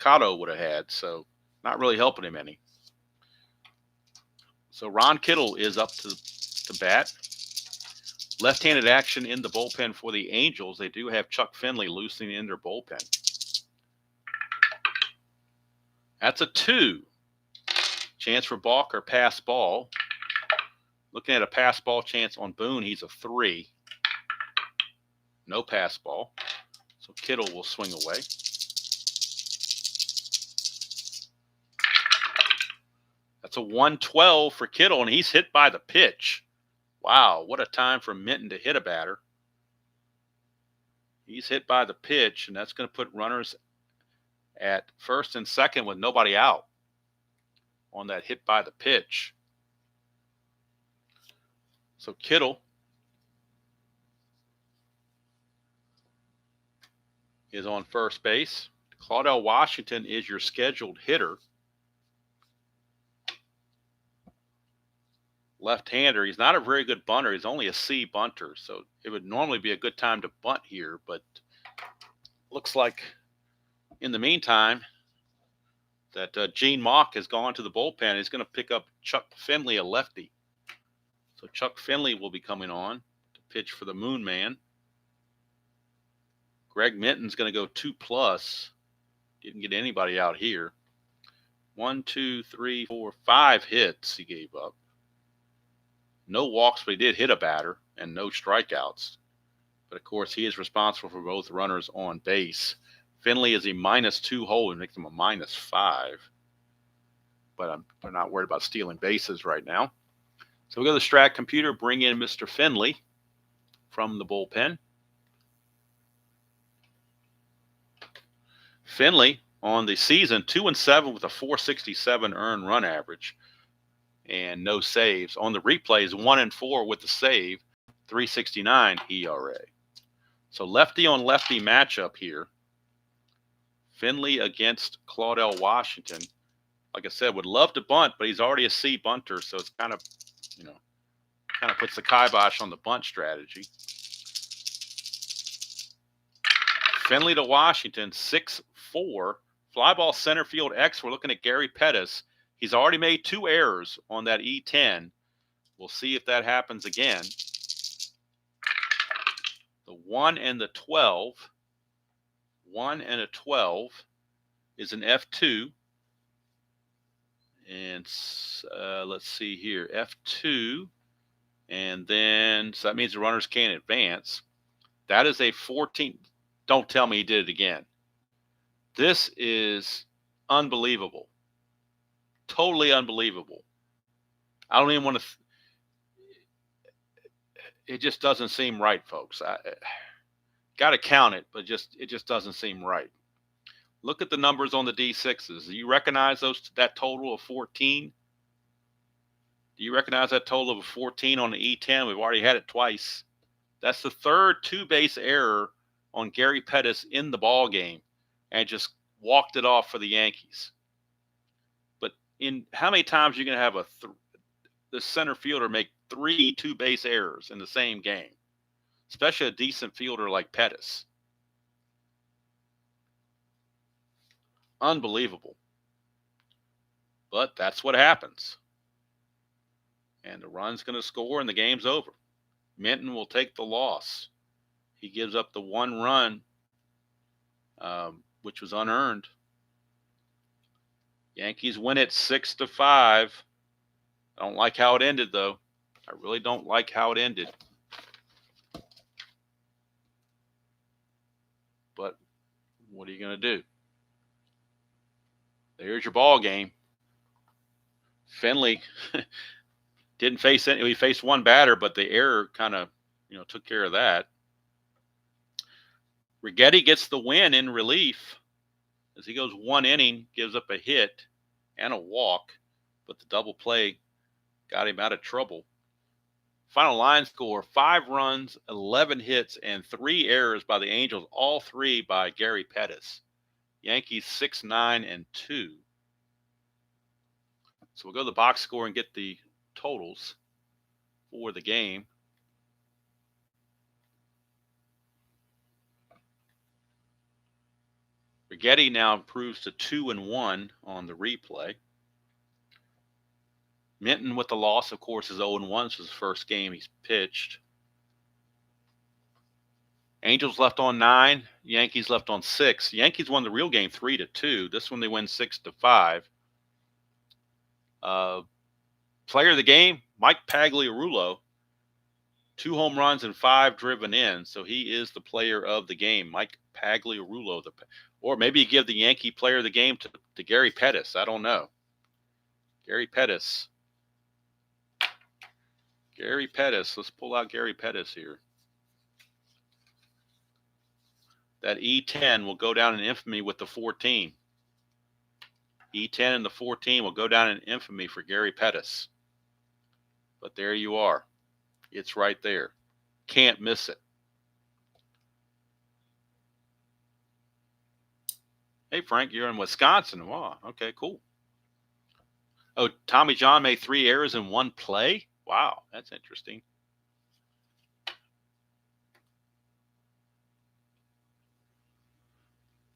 Speaker 1: Cotto would have had. So not really helping him any. So Ron Kittle is up to bat. Left-handed action in the bullpen for the Angels. They do have Chuck Finley loosening in their bullpen. That's a 2. Chance for balk or pass ball. Looking at a pass ball chance on Boone, he's a 3. No pass ball. So Kittle will swing away. That's a 1-12 for Kittle, and he's hit by the pitch. Wow, what a time for Minton to hit a batter. He's hit by the pitch, and that's going to put runners at first and second with nobody out on that hit by the pitch. So Kittle is on first base. Claudell Washington is your scheduled hitter. Left-hander. He's not a very good bunter. He's only a C bunter, so it would normally be a good time to bunt here, but looks like in the meantime that Gene Mauch has gone to the bullpen. He's going to pick up Chuck Finley, a lefty. So Chuck Finley will be coming on to pitch for the Moon Man. Greg Minton's going to go 2+. Didn't get anybody out here. 1, 2, 3, 4, 5 hits he gave up. No walks, but he did hit a batter, and no strikeouts. But, of course, he is responsible for both runners on base. Finley is a -2 hole and makes him a -5. But I'm not worried about stealing bases right now. So we go to the Strat computer, bring in Mr. Finley from the bullpen. Finley on the season, 2-7 with a 467 earned run average and no saves. On the replays, 1-4 with the save, 369 ERA. So lefty on lefty matchup here. Finley against Claudell Washington. Like I said, would love to bunt, but he's already a C bunter, so it's kind of puts the kibosh on the bunt strategy. Finley to Washington, 6-4. Fly ball center field X. We're looking at Gary Pettis. He's already made 2 errors on that E10. We'll see if that happens again. The 1 and the 12. 1 and a 12 is an F2. And let's see here. F2. And then, so that means the runners can't advance. That is a 14. Don't tell me he did it again. This is unbelievable. Totally unbelievable. I don't even want to. It just doesn't seem right, folks. I got to count it, but it just doesn't seem right. Look at the numbers on the D6s. Do you recognize that total of 14? Do you recognize that total of 14 on the E10? We've already had it twice. That's the third 2-base error on Gary Pettis in the ball game, and just walked it off for the Yankees. But in how many times are you going to have the center fielder make 3 2-base errors in the same game, especially a decent fielder like Pettis? Unbelievable. But that's what happens. And the run's going to score, and the game's over. Minton will take the loss. He gives up the 1 run, which was unearned. Yankees win it 6-5. I don't like how it ended, though. I really don't like how it ended. But what are you going to do? There's your ball game. Finley didn't face any. He faced one batter, but the error kind of, took care of that. Rigetti gets the win in relief as he goes 1 inning, gives up a hit and a walk, but the double play got him out of trouble. Final line score: 5 runs, 11 hits, and 3 errors by the Angels, all 3 by Gary Pettis. Yankees 6-9-2. So we'll go to the box score and get the totals for the game. Rigetti now improves to 2-1 on the replay. Minton with the loss, of course, is 0-1. This was his first game he's pitched. Angels left on 9. Yankees left on 6. The Yankees won the real game 3-2. This one they win 6-5. Player of the game, Mike Pagliarulo. 2 home runs and 5 driven in. So he is the player of the game, Mike Pagliarulo. Or maybe you give the Yankee player of the game to Gary Pettis. I don't know. Gary Pettis. Gary Pettis. Let's pull out Gary Pettis here. That E10 will go down in infamy with the 14. E10 and the 14 will go down in infamy for Gary Pettis. But there you are. It's right there. Can't miss it. Hey, Frank, you're in Wisconsin. Wow. Okay, cool. Oh, Tommy John made 3 errors in 1 play? Wow, that's interesting.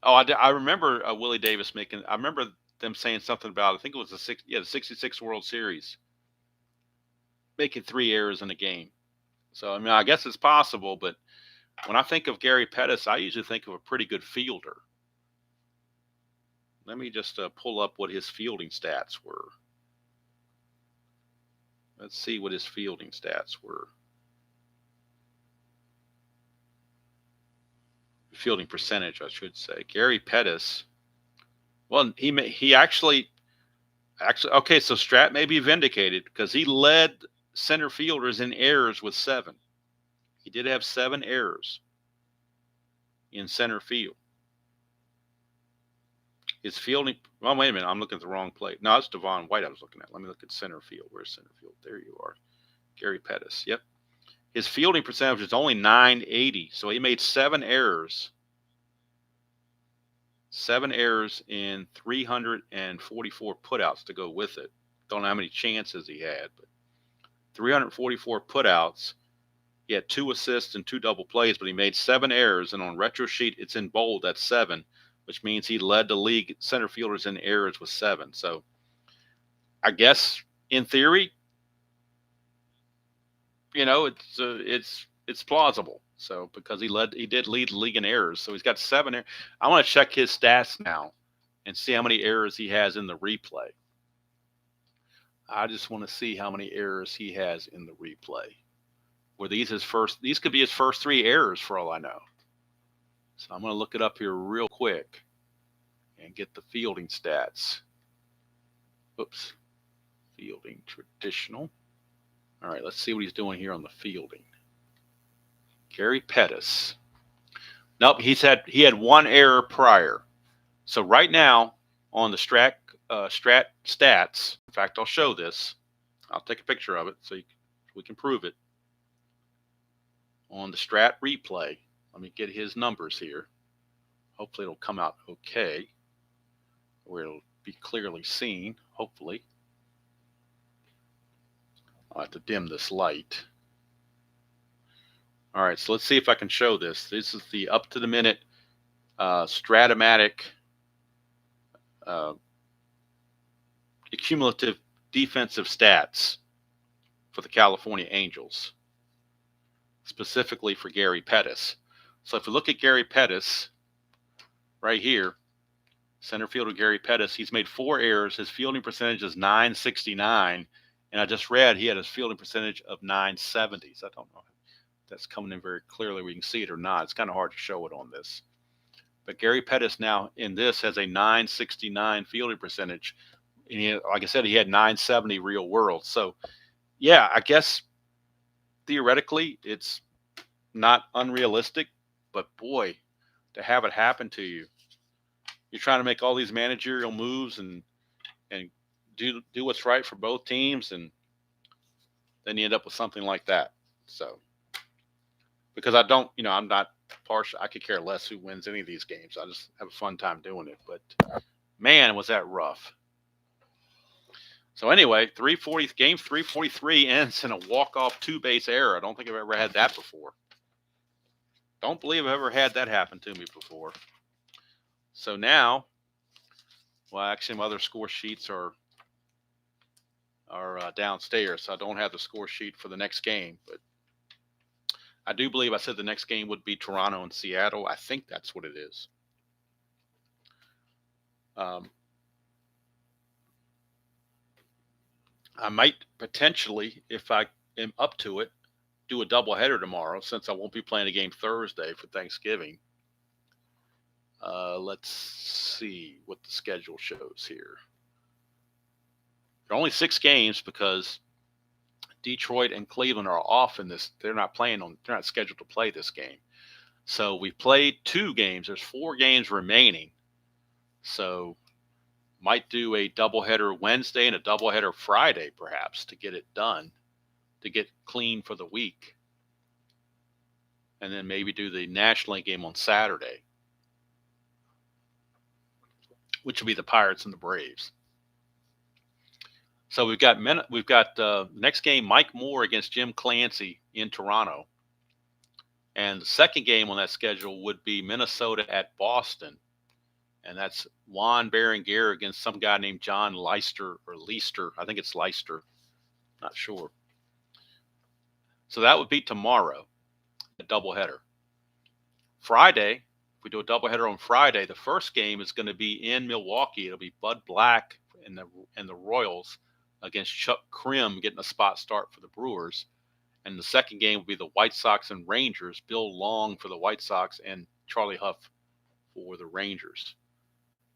Speaker 1: Oh, I remember Willie Davis making. I remember them saying something about. I think it was the 66 World Series, making 3 errors in a game. So I mean, I guess it's possible. But when I think of Gary Pettis, I usually think of a pretty good fielder. Let me just pull up what his fielding stats were. Let's see what his fielding stats were. Fielding percentage, I should say. Gary Pettis. Well, he actually okay. So Strat may be vindicated because he led center fielders in errors with 7. He did have 7 errors in center field. His fielding. Well, wait a minute. I'm looking at the wrong play. No, it's Devon White I was looking at. Let me look at center field. Where's center field? There you are. Gary Pettis. Yep. His fielding percentage is only .980, so he made 7 errors. 7 errors in 344 putouts to go with it. Don't know how many chances he had, but 344 putouts. He had 2 assists and 2 double plays, but he made 7 errors, and on retro sheet it's in bold. That's 7, which means he led the league center fielders in errors with 7. So I guess in theory, it's plausible. So because he did lead the league in errors, so he's got 7 errors. I want to check his stats now and see how many errors he has in the replay. I just want to see how many errors he has in the replay. Were these could be his first 3 errors for all I know. So I'm going to look it up here real quick and get the fielding stats. Oops. Fielding traditional. All right, let's see what he's doing here on the fielding. Gary Pettis. Nope, he had 1 error prior. So right now on the Strat stats, in fact, I'll show this. I'll take a picture of it so we can prove it. On the Strat replay, let me get his numbers here. Hopefully it'll come out okay, where it'll be clearly seen, hopefully. I'll have to dim this light. All right, so let's see if I can show this. This is the up-to-the-minute Strat-O-Matic cumulative defensive stats. for the California Angels, specifically for Gary Pettis. So if you look at Gary Pettis right here, center fielder Gary Pettis, he's made 4 errors. His fielding percentage is .969, and I just read he had his fielding percentage of .970s. I don't know if that's coming in very clearly. We can see it or not. It's kind of hard to show it on this. But Gary Pettis now in this has a .969 fielding percentage. And he, like I said, he had .970 real world. So, yeah, I guess theoretically it's not unrealistic. But, boy, to have it happen to you. You're trying to make all these managerial moves and do what's right for both teams, and then you end up with something like that. So, because I don't, I'm not partial. I could care less who wins any of these games. I just have a fun time doing it. But man, was that rough. So anyway, game 343 ends in a walk-off 2-base error. I don't think I've ever had that before. Don't believe I've ever had that happen to me before. So now, well, actually, my other score sheets are downstairs, so I don't have the score sheet for the next game. But I do believe I said the next game would be Toronto and Seattle. I think that's what it is. I might potentially, if I am up to it, do a doubleheader tomorrow since I won't be playing a game Thursday for Thanksgiving. Let's see what the schedule shows here. There are only 6 games because Detroit and Cleveland are off in this. They're not scheduled to play this game. So we played 2 games. There's 4 games remaining. So might do a doubleheader Wednesday and a doubleheader Friday, perhaps, to get it done, to get clean for the week. And then maybe do the National League game on Saturday, which will be the Pirates and the Braves. So we've got the next game, Mike Moore against Jim Clancy in Toronto. And the second game on that schedule would be Minnesota at Boston. And that's Juan Berenguer against some guy named John Leister or Leister. I think it's Leister. Not sure. So that would be tomorrow, a doubleheader. Friday, if we do a doubleheader on Friday, the first game is going to be in Milwaukee. It'll be Bud Black and the Royals against Chuck Krim getting a spot start for the Brewers. And the second game will be the White Sox and Rangers, Bill Long for the White Sox and Charlie Huff for the Rangers.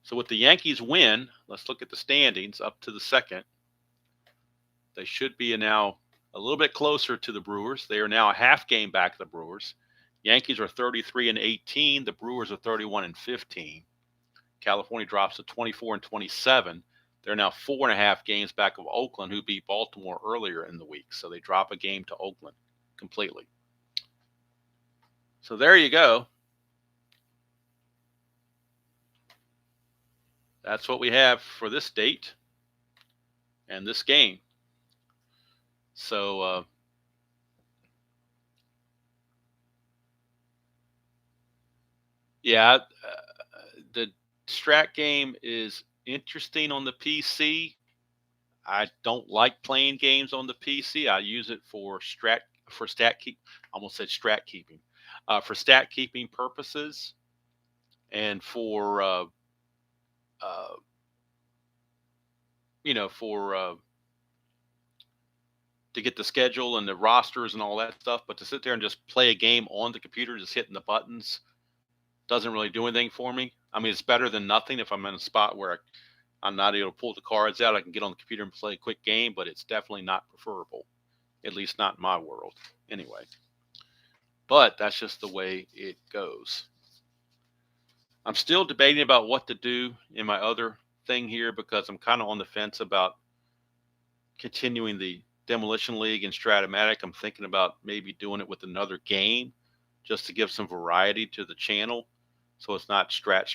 Speaker 1: So with the Yankees win, let's look at the standings up to the second. They should be now a little bit closer to the Brewers. They are now a half game back of the Brewers. Yankees are 33-18. The Brewers are 31-15. California drops to 24-27. They're now 4.5 games back of Oakland, who beat Baltimore earlier in the week. So they drop a game to Oakland completely. So there you go. That's what we have for this date and this game. So the Strat game is interesting on the PC. I don't like playing games on the PC. I use it for stat keeping purposes, and for to get the schedule and the rosters and all that stuff. But to sit there and just play a game on the computer, just hitting the buttons, doesn't really do anything for me. I mean, it's better than nothing. If I'm in a spot where I'm not able to pull the cards out, I can get on the computer and play a quick game, but it's definitely not preferable, at least not in my world anyway. But that's just the way it goes. I'm still debating about what to do in my other thing here because I'm kind of on the fence about continuing the Demolition League and Strat-O-Matic. I'm thinking about maybe doing it with another game just to give some variety to the channel so it's not strat.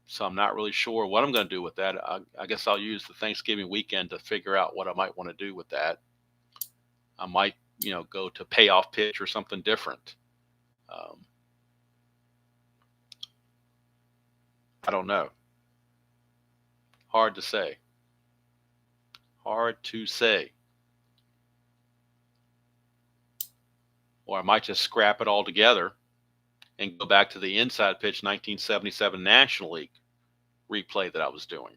Speaker 1: So I'm not really sure what I'm going to do with that. I guess I'll use the Thanksgiving weekend to figure out what I might want to do with that. I might, go to payoff pitch or something different. I don't know. Hard to say. Hard to say. Or I might just scrap it all together and go back to the inside pitch 1977 National League replay that I was doing.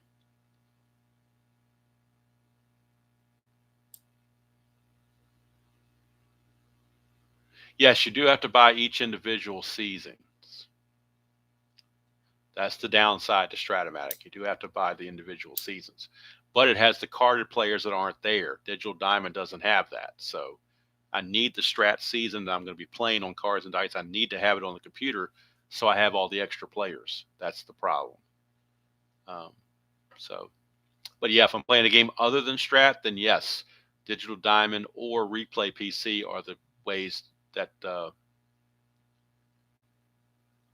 Speaker 1: Yes, you do have to buy each individual seasons. That's the downside to Strat-O-Matic. You do have to buy the individual seasons. But it has the carded players that aren't there. Digital Diamond doesn't have that. So I need the Strat season that I'm going to be playing on cards and dice. I need to have it on the computer so I have all the extra players. That's the problem. But yeah, if I'm playing a game other than Strat, then yes, Digital Diamond or Replay PC are the ways that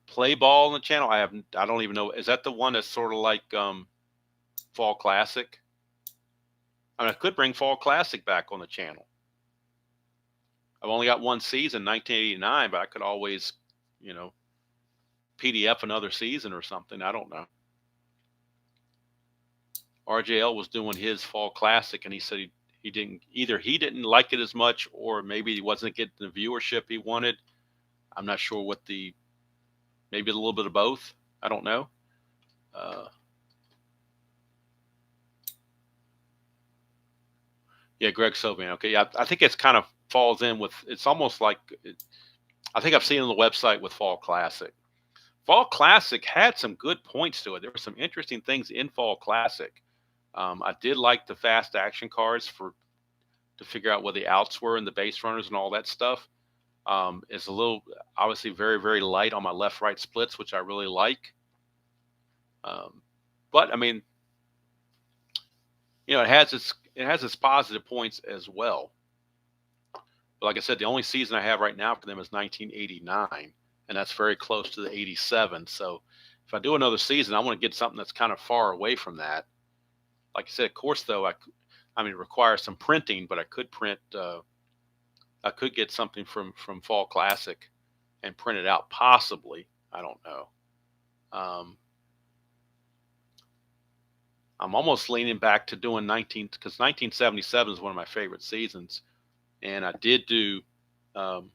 Speaker 1: Play Ball on the channel. I don't even know. Is that the one that's sort of like Fall Classic? I mean, I could bring Fall Classic back on the channel. I've only got one season, 1989, but I could always, PDF another season or something. I don't know. RJL was doing his Fall Classic, and he said he didn't like it as much, or maybe he wasn't getting the viewership he wanted. I'm not sure maybe a little bit of both. I don't know. Yeah, Greg Sobian. Okay, yeah, I think it's kind of falls in with. It's almost like I think I've seen on the website with Fall Classic. Fall Classic had some good points to it. There were some interesting things in Fall Classic. I did like the fast action cards to figure out where the outs were and the base runners and all that stuff. It's a little obviously very, very light on my left-right splits, which I really like. But I mean, it has its positive points as well. But like I said, the only season I have right now for them is 1989, and that's very close to the 87. So if I do another season, I want to get something that's kind of far away from that. Like I said, of course, though, it requires some printing, but I could print. I could get something from Fall Classic and print it out, possibly. I don't know. I'm almost leaning back to doing because 1977 is one of my favorite seasons, and I did do the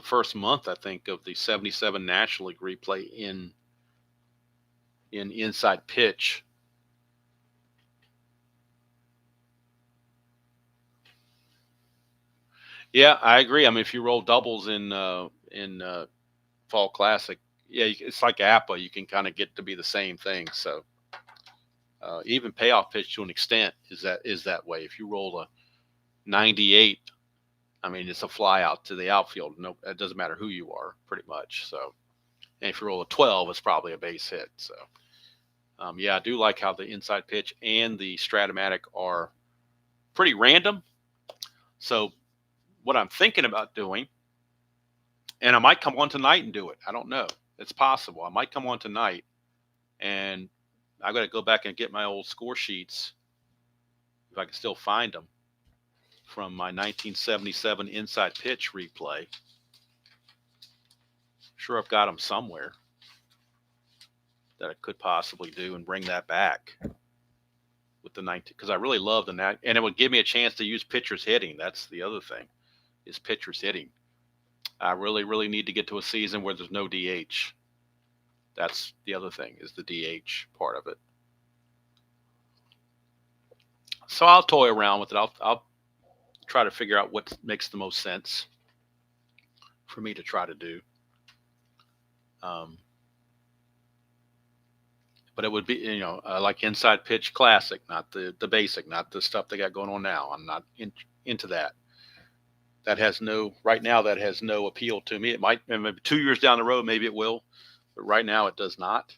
Speaker 1: first month, I think, of the 77 National League replay in Inside Pitch. Yeah, I agree. I mean, if you roll doubles in Fall Classic, yeah, it's like APA. You can kind of get to be the same thing. So even payoff pitch to an extent is that way. If you roll a 98, I mean, it's a fly out to the outfield. No, it doesn't matter who you are, pretty much. So, and if you roll a 12, it's probably a base hit. So, yeah, I do like how the inside pitch and the Strat-O-Matic are pretty random. So, what I'm thinking about doing, and I might come on tonight and do it. I don't know. It's possible. I might come on tonight, and I got to go back and get my old score sheets if I can still find them from my 1977 inside pitch replay. I'm sure I've got them somewhere that I could possibly do and bring that back with the 19, because I really love and it would give me a chance to use pitchers hitting. That's the other thing, is pitchers hitting. I really, really need to get to a season where there's no DH. That's the other thing, is the DH part of it. So I'll toy around with it. I'll try to figure out what makes the most sense for me to try to do. But it would be, like Inside Pitch Classic, not the basic, not the stuff they got going on now. I'm not into that. Right now that has no appeal to me. It might, maybe 2 years down the road, maybe it will, but right now it does not.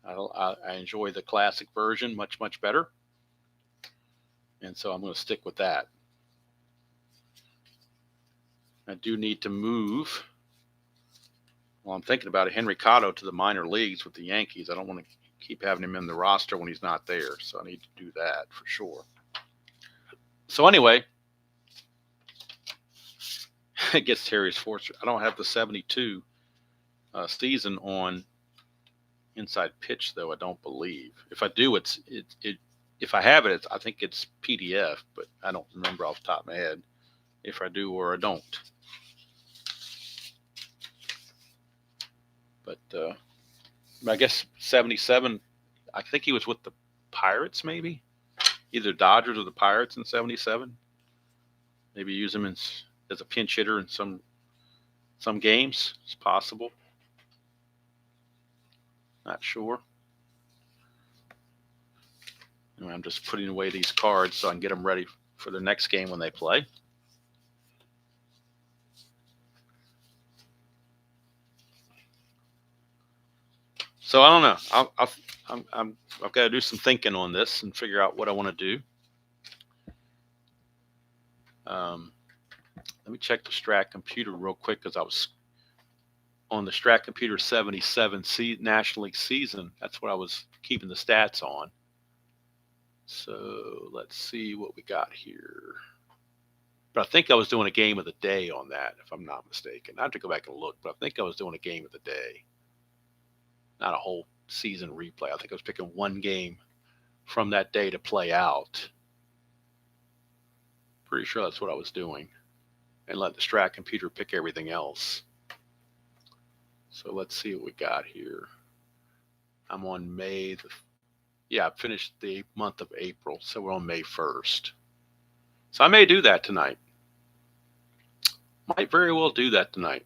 Speaker 1: I enjoy the classic version much, much better. And so I'm going to stick with that. I do need to move. Well, I'm thinking about it, Henry Cotto to the minor leagues with the Yankees. I don't want to keep having him in the roster when he's not there. So I need to do that for sure. So anyway, it gets Terry's Fortune. I don't have the 72 season on Inside Pitch, though, I don't believe. If I do, it if I have it, I think it's PDF, but I don't remember off the top of my head if I do or I don't. But I guess 77, I think he was with the Pirates, maybe either Dodgers or the Pirates in 77. Maybe use him as a pinch hitter in some games. It's possible. Not sure. Anyway, I'm just putting away these cards so I can get them ready for the next game when they play. So I don't know. I've got to do some thinking on this and figure out what I want to do. Let me check the Strat computer real quick because I was on the Strat computer 77 National League season. That's what I was keeping the stats on. So let's see what we got here. But I think I was doing a game of the day on that, if I'm not mistaken. I have to go back and look, but I think I was doing a game of the day, not a whole season replay. I think I was picking one game from that day to play out. Pretty sure that's what I was doing, and let the Strat computer pick everything else. So let's see what we got here. I'm on May I finished the month of April, so we're on May 1st. So I may do that tonight. Might very well do that tonight.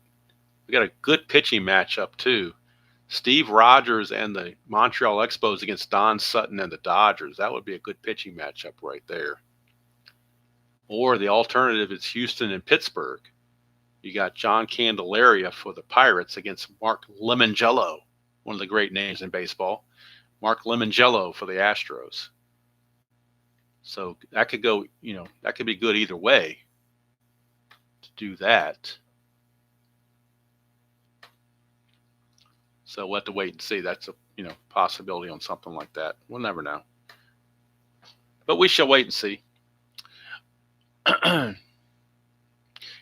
Speaker 1: We got a good pitching matchup too. Steve Rogers and the Montreal Expos against Don Sutton and the Dodgers. That would be a good pitching matchup right there. Or the alternative is Houston and Pittsburgh. You got John Candelaria for the Pirates against Mark Lemongello, one of the great names in baseball. Mark Lemongello for the Astros. So that could go, that could be good either way to do that. So we'll have to wait and see. That's a possibility on something like that. We'll never know. But we shall wait and see.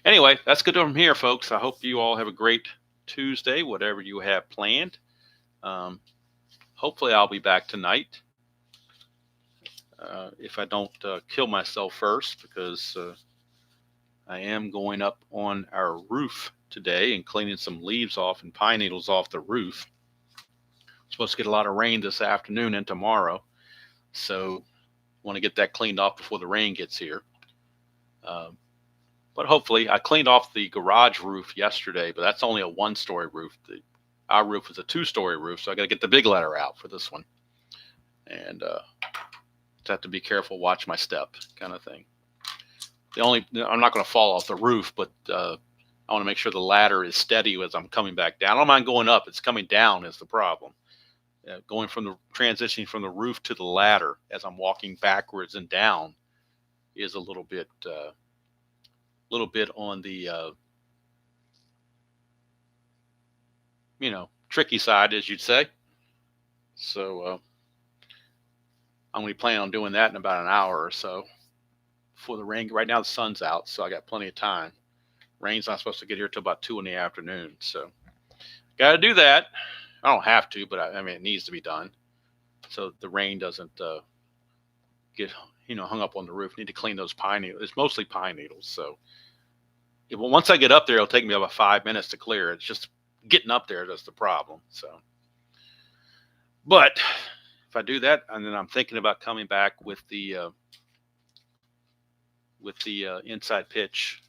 Speaker 1: Anyway, that's good from here, folks. I hope you all have a great Tuesday, whatever you have planned. Hopefully I'll be back tonight. If I don't kill myself first, because I am going up on our roof today and cleaning some leaves off and pine needles off the roof. I'm supposed to get a lot of rain this afternoon and tomorrow, so I want to get that cleaned off before the rain gets here. But hopefully, I cleaned off the garage roof yesterday, but that's only a one-story roof. Our roof is a two-story roof, so I got to get the big letter out for this one. And have to be careful, watch my step, kind of thing. I'm not going to fall off the roof, but I want to make sure the ladder is steady as I'm coming back down. I don't mind going up; it's coming down is the problem. Transitioning from the roof to the ladder as I'm walking backwards and down is a little bit on the tricky side, as you'd say. So I'm going to be planning on doing that in about an hour or so before the rain. Right now the sun's out, so I got plenty of time. Rain's not supposed to get here till about 2 p.m, so got to do that. I don't have to, but I mean it needs to be done so the rain doesn't get hung up on the roof. Need to clean those pine needles. It's mostly pine needles, so once I get up there, it'll take me about 5 minutes to clear. It's just getting up there that's the problem. So, but if I do that, and then I'm thinking about coming back with the inside pitch.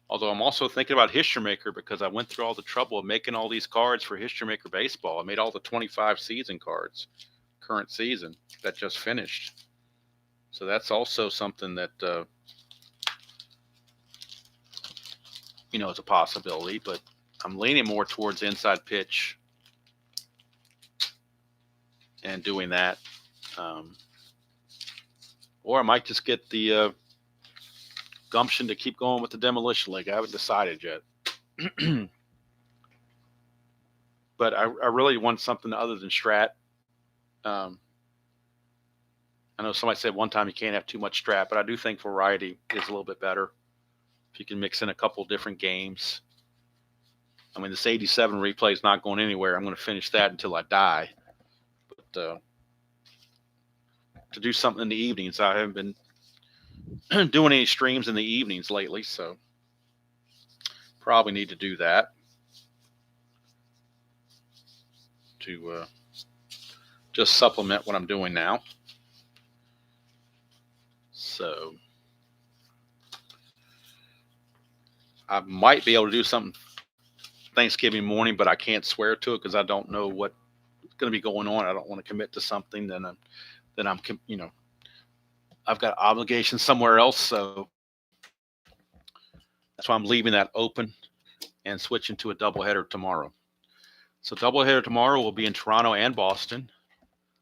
Speaker 1: Although I'm also thinking about History Maker because I went through all the trouble of making all these cards for History Maker Baseball. I made all the 25 season cards, current season that just finished. So that's also something that is a possibility. But I'm leaning more towards inside pitch and doing that, or I might just get the gumption to keep going with the Demolition League. I haven't decided yet. But I really want something other than Strat. I know somebody said one time you can't have too much Strat, but I do think variety is a little bit better if you can mix in a couple different games. I mean, this 87 replay is not going anywhere. I'm going to finish that until I die. But to do something in the evenings. I haven't been doing any streams in the evenings lately, so probably need to do that to just supplement what I'm doing now. So I might be able to do something Thanksgiving morning, but I can't swear to it because I don't know what's going to be going on. I don't want to commit to something then I'm I've got obligations somewhere else, so that's why I'm leaving that open and switching to a doubleheader tomorrow. So doubleheader tomorrow will be in Toronto and Boston,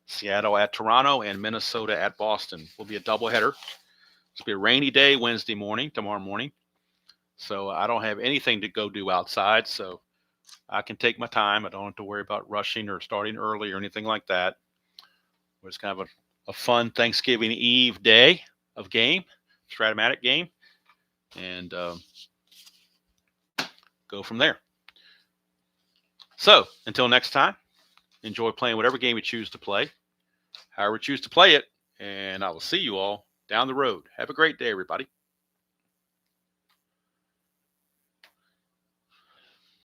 Speaker 1: Seattle at Toronto, and Minnesota at Boston. Will be a doubleheader. It's be a rainy day Wednesday morning, tomorrow morning. So I don't have anything to go do outside, so I can take my time. I don't have to worry about rushing or starting early or anything like that. It's kind of a fun Thanksgiving Eve day of game, Strat-O-Matic game, and go from there. So until next time, enjoy playing whatever game you choose to play, however you choose to play it, and I will see you all down the road. Have a great day, everybody.